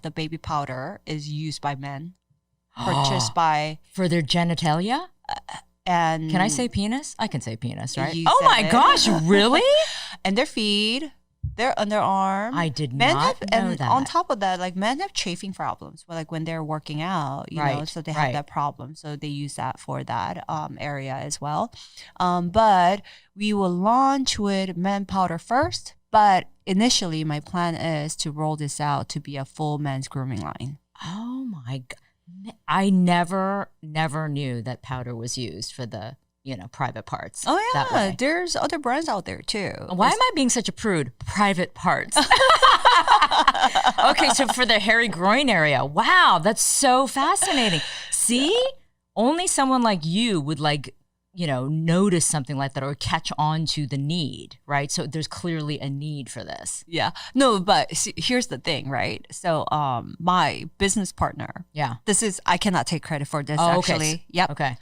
B: the baby powder is used by men, purchased by
A: For their genitalia?
B: and
A: Can I say penis? I can say penis, right?
B: You
A: Oh
B: said
A: my
B: it.
A: gosh, really?
B: and their feet, their underarm.
A: I did
B: Men
A: not
B: have,
A: know
B: and
A: that.
B: on top of that, men have chafing problems. When they're working out, you know,
A: Right,
B: so they have
A: right.
B: that problem. So they use that for that area as well. But we will launch with men powder first. But initially, my plan is to roll this out to be a full men's grooming line.
A: Oh my God. I never knew that powder was used for the, private parts.
B: Oh
A: that
B: yeah,
A: way.
B: there's other brands out there too.
A: Why am I being such a prude? Private parts. Okay, so for the hairy groin area. Wow, that's so fascinating. See? only someone like you would like, notice something like that or catch on to the need, right? So there's clearly a need for this.
B: Yeah. No, but see, here's the thing, right? So my business partner.
A: Yeah.
B: I cannot take credit for this
A: Okay.
B: actually. Yep.
A: Okay.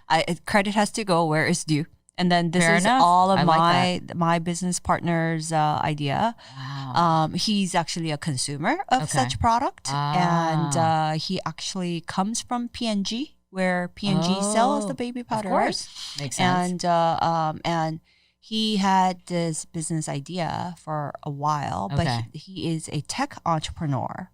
B: Credit has to go where it's due. And then this
A: Fair
B: is
A: enough.
B: all of
A: I like
B: my business partner's idea.
A: Wow.
B: He's actually a consumer of
A: Okay.
B: such product,
A: Ah.
B: and he actually comes from P&G, where P&G sells the baby powder.
A: Of course.
B: Right?
A: Makes sense.
B: And he had this business idea for a while, but
A: Okay.
B: he is a tech entrepreneur,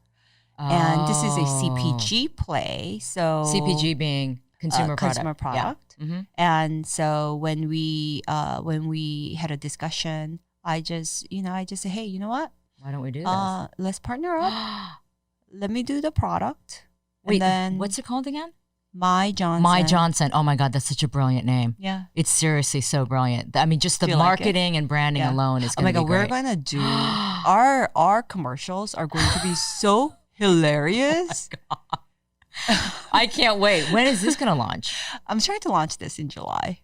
B: and this is a CPG play. So
A: CPG being consumer product.
B: Consumer product.
A: Yeah. Mm-hmm.
B: And so when we had a discussion, I just say, hey, you know what?
A: Why don't we do this?
B: Let's partner up. Let me do the product.
A: Wait,
B: and then
A: what's it called again?
B: My Johnson.
A: My Johnson. Oh my God, that's such a brilliant name.
B: Yeah.
A: It's seriously so brilliant. I mean, just the
B: Do you like
A: marketing and branding
B: Yeah.
A: alone is
B: Oh
A: going
B: my
A: to be
B: God,
A: great.
B: we're gonna do our commercials are going to be so hilarious.
A: I can't wait. When is this going to launch?
B: I'm trying to launch this in July.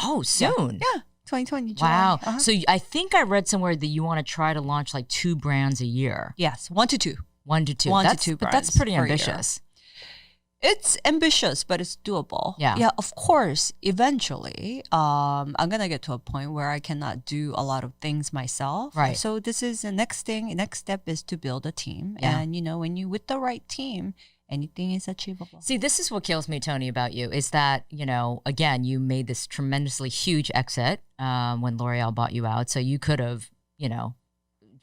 A: Oh, soon.
B: Yeah, 2020 July.
A: Wow.
B: Uh-huh.
A: So I think I read somewhere that you want to try to launch like 2 brands a year.
B: Yes, 1 to 2.
A: 1 to 2.
B: 1 to
A: That's,
B: 2
A: but that's
B: brands
A: pretty
B: per year.
A: ambitious.
B: It's ambitious, but it's doable.
A: Yeah.
B: Yeah, of course. Eventually, I'm gonna get to a point where I cannot do a lot of things myself.
A: Right.
B: So this is the next thing. Next step is to build a team.
A: Yeah.
B: And when you with the right team, anything is achievable.
A: See, this is what kills me, Toni, about you is that, again, you made this tremendously huge exit when L'Oreal bought you out. So you could have,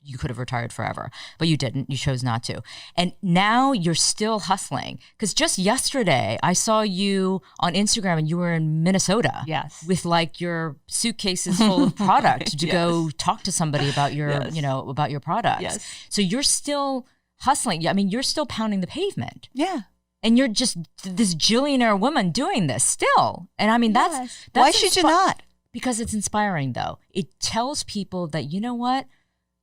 A: you could have retired forever, but you didn't. You chose not to. And now you're still hustling. Because just yesterday, I saw you on Instagram and you were in Minnesota.
B: Yes.
A: With like your suitcases full of product to
B: Yes.
A: go talk to somebody about your,
B: Yes.
A: about your products.
B: Yes.
A: So you're still hustling. I mean, you're still pounding the pavement.
B: Yeah.
A: And you're just this billionaire woman doing this still. And I mean, that's
B: Why should you not?
A: Because it's inspiring, though. It tells people that, you know what?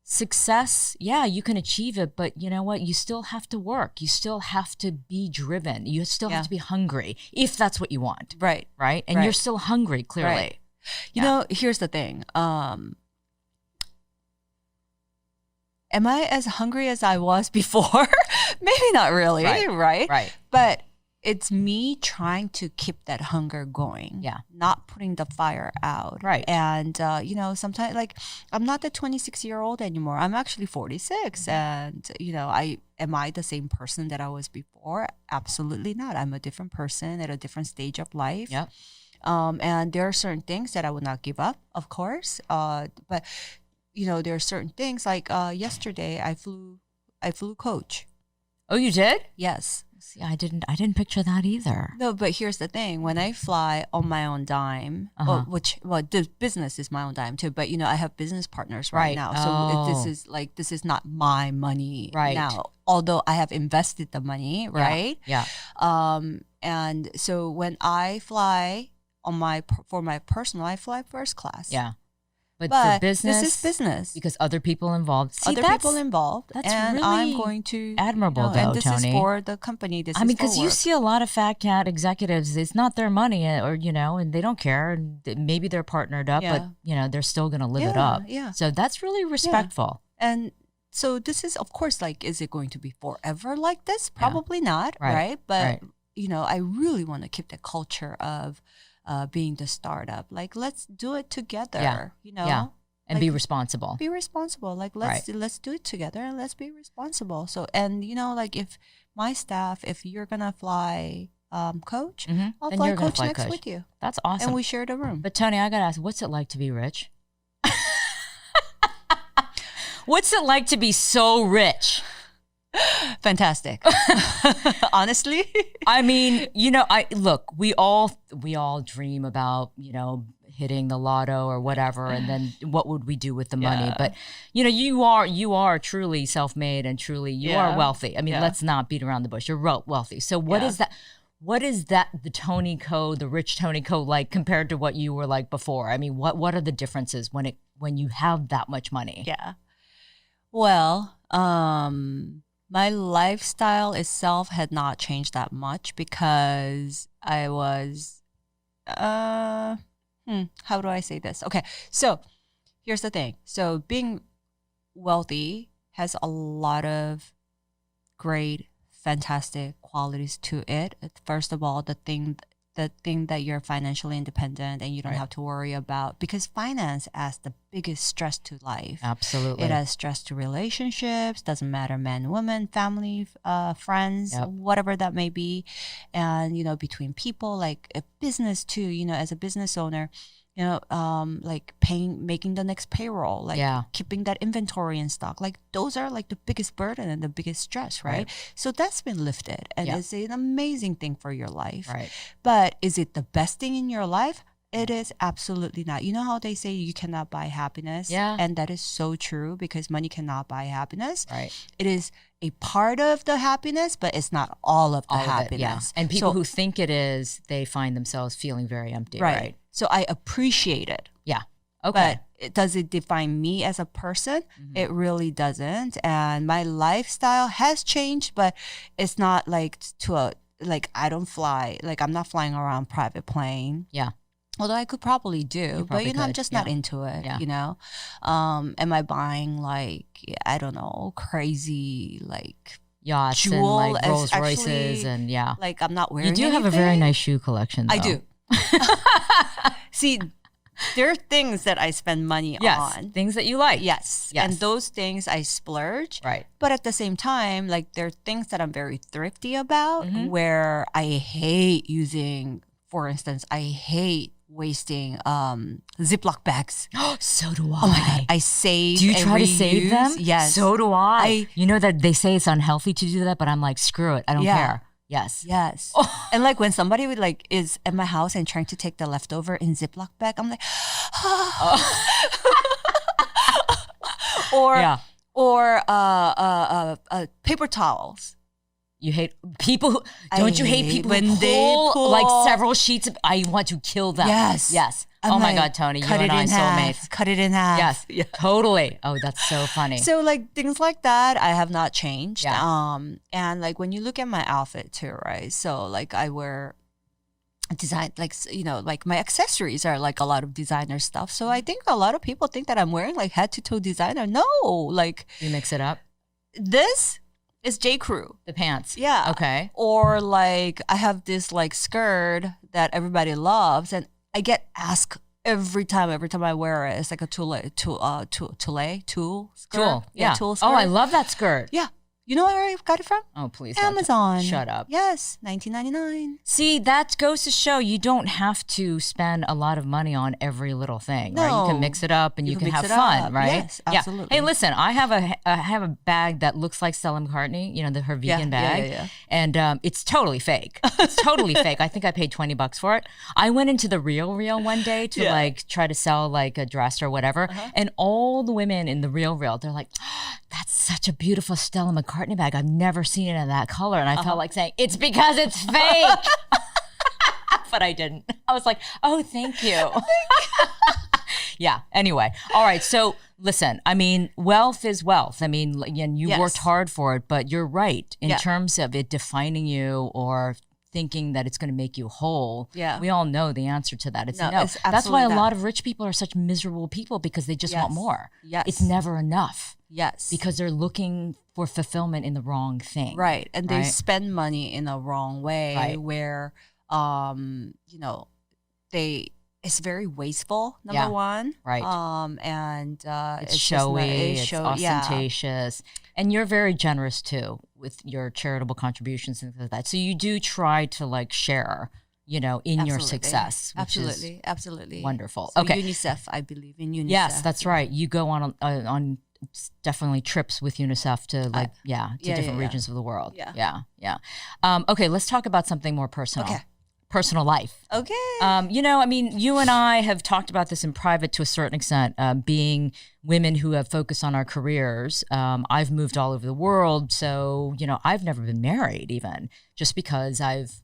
A: Success, yeah, you can achieve it, but you know what? You still have to work. You still have to be driven. You still have to be hungry if that's what you want.
B: Right.
A: Right? And you're still hungry, clearly.
B: Right. You know, here's the thing. Am I as hungry as I was before? Maybe not really, right?
A: Right.
B: But it's me trying to keep that hunger going.
A: Yeah.
B: Not putting the fire out.
A: Right.
B: And, sometimes like I'm not the 26-year-old anymore. I'm actually 46. And, am I the same person that I was before? Absolutely not. I'm a different person at a different stage of life.
A: Yep.
B: And there are certain things that I would not give up, of course. But there are certain things like yesterday I flew coach.
A: Oh, you did?
B: Yes.
A: See, I didn't picture that either.
B: No, but here's the thing: when I fly on my own dime, the business is my own dime too. But I have business partners right now, so this is not my money now. Although I have invested the money, right?
A: Yeah.
B: And so when I fly for my personal, I fly first class.
A: Yeah. But for business,
B: this is business
A: because other people involved. See,
B: other people involved.
A: That's
B: and
A: really
B: I'm going to
A: admirable, though,
B: and this
A: Toni.
B: is for the company.
A: I mean, because you see a lot of fat cat executives. It's not their money, or and they don't care. And maybe they're partnered up, but they're still going to live it up.
B: Yeah.
A: So that's really respectful.
B: And so this is, of course, like, is it going to be forever like this? Probably not, right? But I really want to keep the culture of being the startup. Like, let's do it together.
A: Yeah. And
B: like,
A: be responsible.
B: Be responsible. Like, let's do it together and let's be responsible. So, and like, if my staff, if you're gonna fly coach, I'll fly coach next with you.
A: That's awesome.
B: And we share the room.
A: But Toni, I gotta ask, what's it like to be rich? What's it like to be so rich?
B: Fantastic. Honestly.
A: I mean, we all dream about, hitting the lotto or whatever, and then what would we do with the money? But you are truly self-made and truly you are wealthy. I mean, let's not beat around the bush. You're wealthy. So what is that? What is that? The Toni Ko, the rich Toni Ko, like compared to what you were like before? I mean, what are the differences when you have that much money?
B: Yeah. Well, my lifestyle itself had not changed that much because I was how do I say this? Okay, so here's the thing. So being wealthy has a lot of great, fantastic qualities to it. First of all, the thing that you're financially independent and you don't have to worry about, because finance adds the biggest stress to life.
A: Absolutely.
B: It adds stress to relationships, doesn't matter man, woman, family, friends, whatever that may be. And, between people, like a business too, as a business owner, like making the next payroll, like keeping that inventory in stock, like those are like the biggest burden and the biggest stress, right? So that's been lifted, and it's an amazing thing for your life.
A: Right.
B: But is it the best thing in your life? It is absolutely not. You know how they say you cannot buy happiness?
A: Yeah.
B: And that is so true, because money cannot buy happiness.
A: Right.
B: It is a part of the happiness, but it's not all of the happiness.
A: Yeah. And people who think it is, they find themselves feeling very empty, right?
B: So I appreciate it.
A: Yeah. Okay.
B: But does it define me as a person? It really doesn't. And my lifestyle has changed, but it's not like I don't fly, like I'm not flying around private plane.
A: Yeah.
B: Although I could probably do, but I'm just not into it, Am I buying like, I don't know, crazy like
A: yachts
B: jewel
A: and like Rolls Royces and
B: like I'm not wearing
A: You do
B: anything.
A: have a very nice shoe collection though.
B: I do. See, there are things that I spend money on.
A: Things that you like.
B: Yes. And those things I splurge.
A: Right.
B: But at the same time, like there are things that I'm very thrifty about where I hate using, for instance, I hate wasting Ziploc bags.
A: So do I.
B: Oh my God. I save.
A: Do you try to save them?
B: Yes.
A: So do I. You know that they say it's unhealthy to do that, but I'm like, screw it. I don't care. Yes. And like when somebody would like is at my house and trying to take the leftover in Ziploc bag, I'm like, or paper towels. You hate people who, don't you hate people
B: when
A: who
B: they pull
A: like several sheets of, I want to kill them. Yes.
B: I'm
A: oh my
B: like,
A: God, Toni, you
B: cut
A: and
B: it
A: I
B: in
A: soulmates.
B: half. Cut it in half.
A: Yes, totally. Oh, that's so funny.
B: So like things like that, I have not changed. And like when you look at my outfit too, right? So like I wear design, like, like my accessories are like a lot of designer stuff. So I think a lot of people think that I'm wearing like head to toe designer. No, like.
A: You mix it up?
B: This is J. Crew.
A: The pants.
B: Yeah.
A: Okay.
B: Or like I have this like skirt that everybody loves, and I get asked every time I wear it. It's like a tulle skirt.
A: Tulle.
B: Tulle skirt.
A: Oh, I love that skirt.
B: Yeah. You know where I got it from?
A: Oh, please.
B: Amazon.
A: Shut up.
B: Yes, $19.99.
A: See, that goes to show you don't have to spend a lot of money on every little thing, right? You can mix it up and you can have fun, right?
B: Yes, absolutely.
A: Yeah. Hey, listen, I have a bag that looks like Stella McCartney, her vegan bag, and it's totally fake. It's totally fake. I think I paid $20 for it. I went into the Real one day to like try to sell like a dress or whatever, and all the women in the Real, they're like, oh, that's such a beautiful Stella McCartney bag. I've never seen it in that color. And I felt like saying, it's because it's fake. But I didn't. I was like, oh, thank you. Yeah. Anyway. All right. So listen, I mean, wealth is wealth. I mean, and you worked hard for it, but you're right. In terms of it defining you or thinking that it's going to make you whole. Yeah. We all know the answer to that. It's no. That's why a lot of rich people are such miserable people, because they just want more. Yes. It's never enough. Yes. Because they're looking for fulfillment in the wrong thing. Right. And they spend money in a wrong way where, it's very wasteful, number one. Right. And it's showy, it's ostentatious. And you're very generous too with your charitable contributions and things like that. So you do try to like share, in your success. Which is absolutely. Wonderful. So okay. UNICEF, I believe in UNICEF. Yes, that's right. You go on definitely trips with UNICEF to different regions of the world. Yeah. Okay, let's talk about something more personal. Okay. Personal life. Okay. I mean, you and I have talked about this in private to a certain extent, being women who have focused on our careers. I've moved all over the world. So, I've never been married even, just because I've,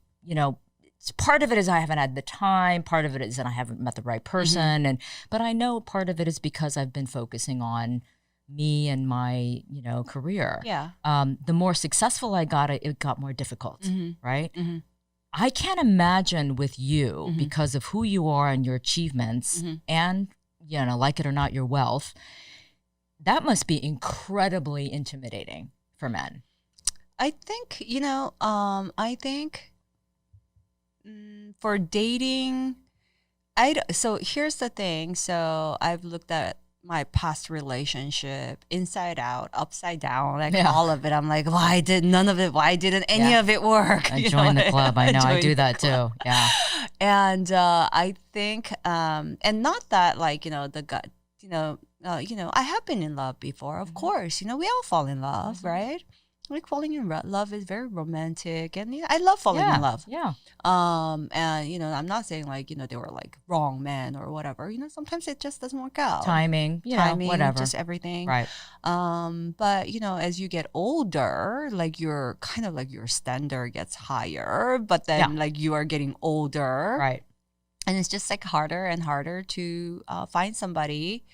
A: part of it is I haven't had the time. Part of it is that I haven't met the right person. But I know part of it is because I've been focusing on me and my, career. Yeah. The more successful I got, it got more difficult. Right. I can't imagine with you, because of who you are and your achievements and, like it or not, your wealth, that must be incredibly intimidating for men.
B: I think, for dating, so here's the thing. So I've looked at my past relationship inside out, upside down, like all of it. I'm like, why didn't any of it work?
A: I joined the club. I know. I do that too. Yeah.
B: And I think, and not that like, the gut, I have been in love before, of course, we all fall in love, right? Like falling in love is very romantic, and I love falling in love.
A: Yeah.
B: And I'm not saying like they were like wrong men or whatever. Sometimes it just doesn't work out.
A: Timing, whatever,
B: just everything.
A: Right.
B: But as you get older, like your standard gets higher, but then like you are getting older,
A: right?
B: And it's just like harder and harder to find somebody.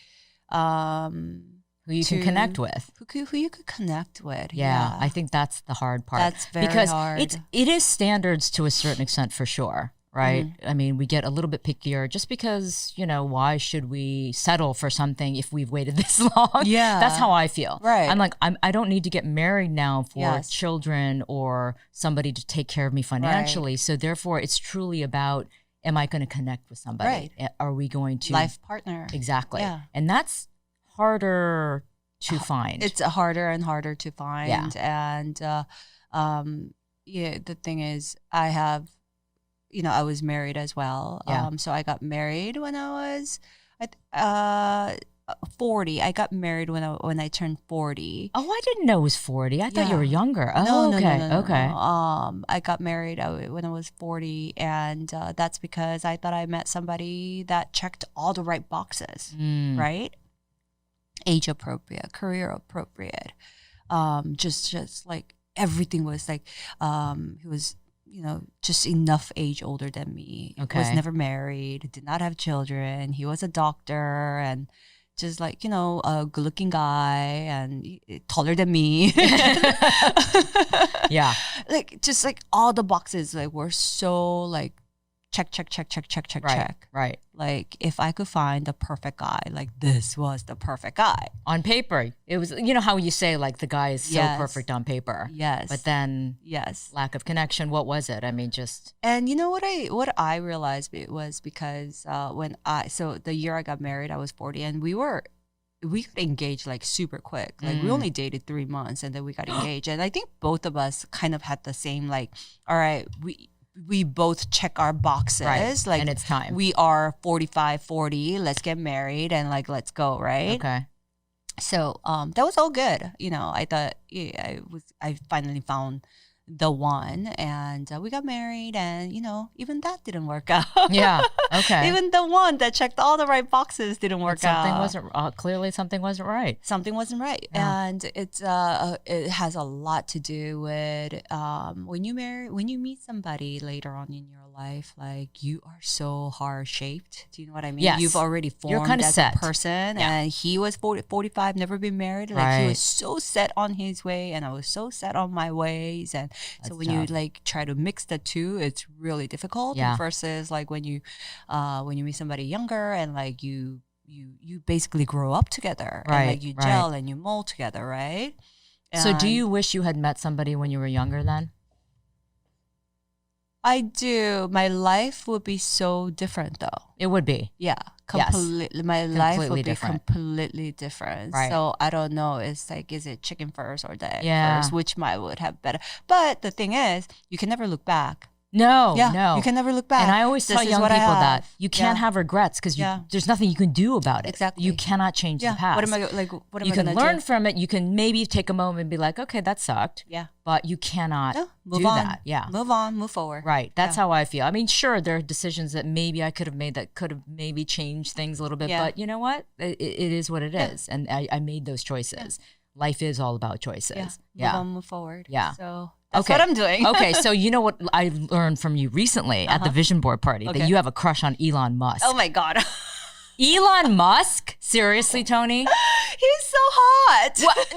A: Who you can connect with.
B: Who you could connect with.
A: Yeah, I think that's the hard part.
B: That's very hard.
A: Because it is standards to a certain extent for sure, right? I mean, we get a little bit pickier just because, why should we settle for something if we've waited this long?
B: Yeah.
A: That's how I feel.
B: Right.
A: I'm like, I don't need to get married now for children or somebody to take care of me financially. Right. So therefore, it's truly about, am I going to connect with somebody? Right. Are we going to?
B: Life partner.
A: Exactly.
B: Yeah.
A: And that's harder to find.
B: It's harder and harder to find.
A: Yeah.
B: And the thing is, I have, I was married as well.
A: Yeah.
B: So I got married when I was 40. I got married when I turned 40.
A: Oh, I didn't know it was 40. I thought you were younger. Oh,
B: no,
A: okay.
B: No.
A: Okay.
B: I got married when I was 40, and that's because I thought I met somebody that checked all the right boxes, right? Age appropriate, career appropriate, just like everything was like, he was, just enough age older than me.
A: Okay.
B: Was never married, did not have children. He was a doctor and just like, a good looking guy and taller than me.
A: Yeah.
B: Like just like all the boxes like were so like check.
A: Right.
B: Like if I could find the perfect guy, like this was the perfect guy.
A: On paper, it was, how you say like the guy is so perfect on paper.
B: Yes.
A: But then lack of connection. What was it? I mean, just.
B: And what I realized it was because so the year I got married, I was 40 and we got engaged like super quick. Like we only dated 3 months and then we got engaged. And I think both of us kind of had the same like, all right, we both check our boxes.
A: Right.
B: Like,
A: and it's time.
B: We are 45, 40. Let's get married and like, let's go. Right.
A: Okay.
B: So, that was all good. I thought I finally found the one and we got married and, even that didn't work out.
A: Yeah. Okay.
B: Even the one that checked all the right boxes didn't work out.
A: Clearly something wasn't right.
B: Something wasn't right.
A: Yeah.
B: And it has a lot to do with when you meet somebody later on in your life, like you are so heart shaped. Do you know what I mean?
A: Yes.
B: You've already formed
A: kind of
B: as
A: set.
B: a person.
A: Yeah.
B: And he was 45, never been married. Like he was so set on his way and I was so set on my ways. And so when you like try to mix the two, it's really difficult.
A: Yeah.
B: Versus like when you meet somebody younger and like you basically grow up together.
A: Right.
B: And like you gel and you mold together, right?
A: So do you wish you had met somebody when you were younger then?
B: I do. My life would be so different though.
A: It would be.
B: Yeah. Completely.
A: Yes.
B: My life would
A: different.
B: be completely different.
A: Right.
B: So I don't know. It's like, is it chicken first or the egg
A: Yeah.
B: first? Which might would have better. But the thing is, you can never look back.
A: No,
B: Yeah,
A: no.
B: you can never look back.
A: And I always
B: This
A: tell
B: is
A: young
B: what I
A: people
B: have.
A: that you can't have regrets because there's nothing you can do about it.
B: Exactly.
A: You cannot change the past.
B: What am I like? What am
A: You
B: I
A: can
B: gonna
A: learn
B: do?
A: from it. You can maybe take a moment and be like, okay, that sucked.
B: Yeah.
A: But you cannot
B: Move
A: do
B: on.
A: that. Yeah.
B: Move on. Move forward.
A: Right. That's how I feel. I mean, sure, there are decisions that maybe I could have made that could have maybe changed things a little bit.
B: Yeah.
A: But you know what? It is what it is. And I made those choices. Life is all about choices.
B: Move on. Move forward.
A: Yeah.
B: So that's what I'm doing.
A: Okay. So you know what I learned from you recently at the vision board party that you have a crush on Elon Musk.
B: Oh my God.
A: Elon Musk? Seriously, Toni?
B: He's so hot.
A: What?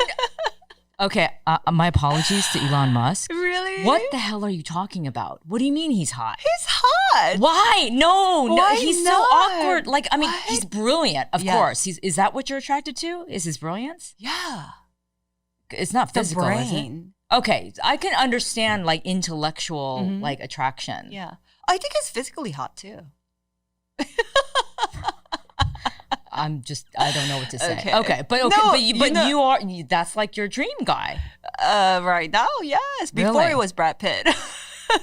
A: Okay, my apologies to Elon Musk.
B: Really?
A: What the hell are you talking about? What do you mean he's hot?
B: He's hot.
A: Why? No,
B: Why
A: he's so
B: not?
A: awkward. Like, I mean,
B: What?
A: he's brilliant, of
B: Yeah.
A: course. Is that what you're attracted to? Is his brilliance?
B: Yeah.
A: It's not
B: The
A: physical, is it?
B: brain.
A: Okay, I can understand like intellectual
B: Mhm.
A: like attraction.
B: Yeah. I think he's physically hot too.
A: I don't know what to say.
B: Okay.
A: Okay, but
B: No,
A: you are that's like your dream guy.
B: Right now, yes. Before
A: Really?
B: it was Brad Pitt.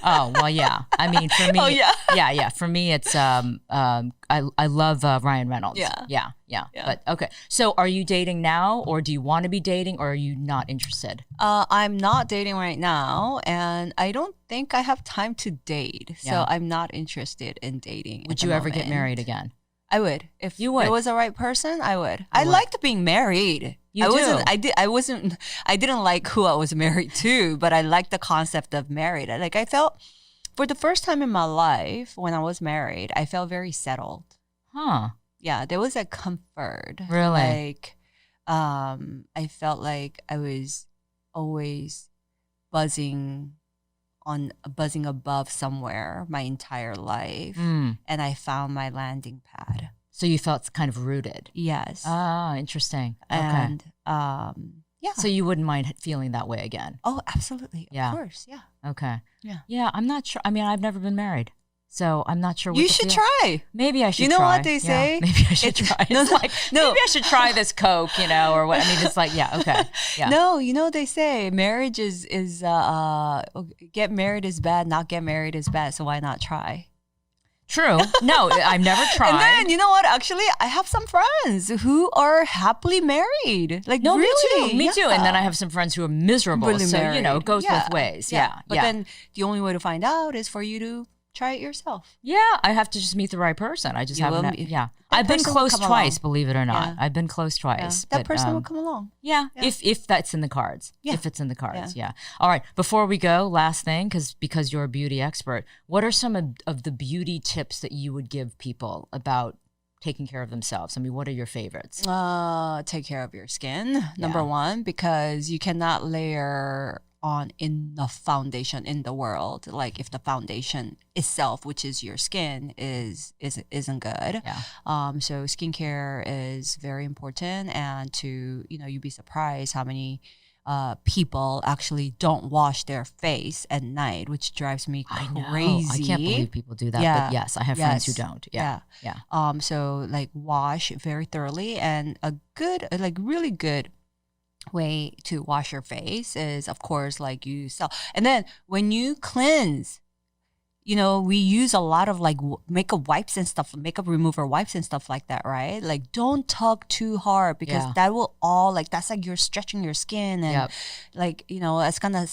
A: Oh, well, yeah. I mean, for me,
B: Oh, yeah.
A: yeah. For me, it's I love Ryan Reynolds.
B: Yeah.
A: Yeah.
B: Yeah.
A: But okay. So, are you dating now, or do you want to be dating, or are you not interested?
B: I'm not dating right now, and I don't think I have time to date. So
A: Yeah.
B: I'm not interested in dating.
A: Would
B: at the
A: you ever get
B: moment.
A: married again?
B: I would. If
A: You would?
B: it was the right person, I would. I
A: would.
B: liked being married.
A: You
B: I
A: do?
B: wasn't I didn't like who I was married to, but I liked the concept of married. I felt for the first time in my life when I was married, I felt very settled.
A: Huh.
B: Yeah, there was a comfort.
A: Really?
B: I felt like I was always buzzing above somewhere my entire life,
A: Mm.
B: and I found my landing pad.
A: So you felt kind of rooted.
B: Yes.
A: Ah, interesting. Okay.
B: And yeah.
A: So you wouldn't mind feeling that way again?
B: Oh, absolutely.
A: Yeah.
B: Of course. Yeah.
A: Okay.
B: Yeah.
A: Yeah, I'm not sure. I mean, I've never been married, so I'm not sure what
B: You
A: to
B: should
A: feel.
B: try.
A: Maybe I should
B: You know
A: try.
B: what they
A: Yeah,
B: say?
A: maybe I should
B: It's-
A: try.
B: no,
A: It's
B: no,
A: like,
B: no.
A: maybe I should try this Coke, or what. I mean, it's like, yeah, okay. Yeah.
B: No, they say marriage is get married is bad, not get married is bad. So why not try?
A: True. No, I've never tried.
B: And then you know what? Actually, I have some friends who are happily married. Like
A: No,
B: really,
A: me too. And then
B: yeah.
A: I have some friends who are miserable.
B: Really
A: So,
B: married.
A: it goes
B: Yeah.
A: both ways. Yeah.
B: But then the only way to find out is for you to try it yourself.
A: Yeah, I have to just meet the right person. I just
B: You
A: haven't.
B: will meet-
A: Yeah,
B: that
A: I've been
B: person will
A: close
B: come
A: twice.
B: along.
A: Believe it or not,
B: Yeah.
A: I've been close
B: Yeah.
A: twice.
B: That
A: but,
B: person will come along.
A: Yeah,
B: Yeah.
A: if that's in the cards.
B: Yeah.
A: If it's in the cards. Yeah. All right. Before we go, last thing, because you're a beauty expert, what are some of the beauty tips that you would give people about taking care of themselves? I mean, what are your favorites?
B: Take care of your skin, number one, because you cannot layer on enough foundation in the world. Like if the foundation itself, which is your skin, isn't good.
A: Yeah.
B: So skincare is very important, and you'd be surprised how many people actually don't wash their face at night, which drives me
A: I know.
B: crazy.
A: I can't believe people do that.
B: Yeah.
A: But yes, I have friends who don't. Yeah.
B: So like wash very thoroughly, and a good, like really good way to wash your face is, of course, like and then when you cleanse, we use a lot of like makeup wipes and stuff, makeup remover wipes and stuff like that, right? Like don't tug too hard, because that will all that's like you're stretching your skin, and like it's gonna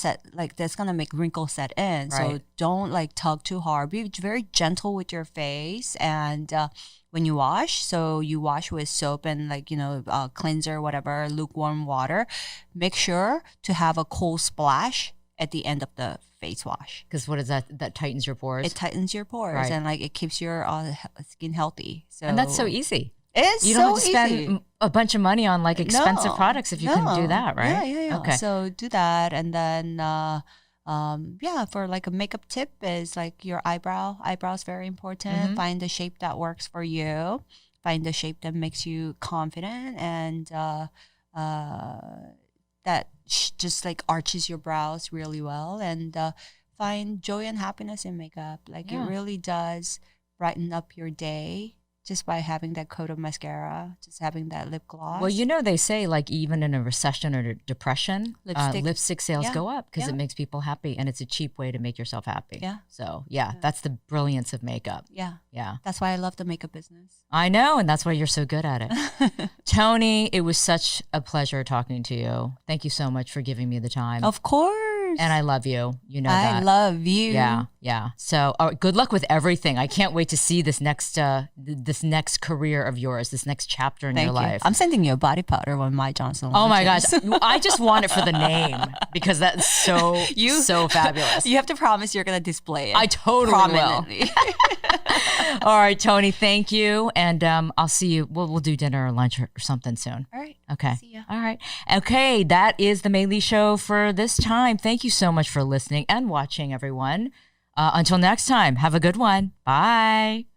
B: that's gonna make wrinkles set in. So
A: Right.
B: don't like tug too hard. Be very gentle with your face, and when you wash, so you wash with soap and cleanser, whatever, lukewarm water. Make sure to have a cold splash at the end of the face wash.
A: Because what is that? That tightens your pores.
B: It tightens your pores,
A: Right.
B: and it keeps your skin healthy. So
A: And that's so easy.
B: It's
A: You don't
B: so
A: have to spend
B: easy.
A: a bunch of money on like expensive
B: No,
A: products if you can do
B: no.
A: that, right?
B: Yeah.
A: Okay.
B: So do that, and then for like a makeup tip is like your eyebrows very important.
A: Mhm.
B: Find the shape that works for you. Find the shape that makes you confident, and that just like arches your brows really well. And find joy and happiness in makeup. Like
A: Yeah.
B: it really does brighten up your day just by having that coat of mascara, just having that lip gloss.
A: Well, they say like even in a recession or depression, lipstick sales
B: Yeah.
A: go up because
B: Yeah.
A: it makes people happy, and it's a cheap way to make yourself happy.
B: Yeah.
A: So that's the brilliance of makeup.
B: Yeah.
A: Yeah.
B: That's why I love the makeup business.
A: I know, and that's why you're so good at it. Toni, it was such a pleasure talking to you. Thank you so much for giving me the time.
B: Of course.
A: And I love you. You know
B: I
A: that.
B: love you.
A: Yeah. Yeah. So good luck with everything. I can't wait to see this next career of yours, this next chapter in your life.
B: I'm sending you a body powder when my Johnson
A: Oh my gosh.
B: launches.
A: I just want it for the name because that's so fabulous.
B: You have to promise you're going to display it.
A: I totally
B: prominently.
A: will. All right, Toni, thank you. And I'll see you. We'll do dinner or lunch or something soon.
B: All right.
A: Okay.
B: See ya.
A: All right. Okay. That is the Mei Lee Show for this time. Thank you so much for listening and watching, everyone. Until next time, have a good one. Bye.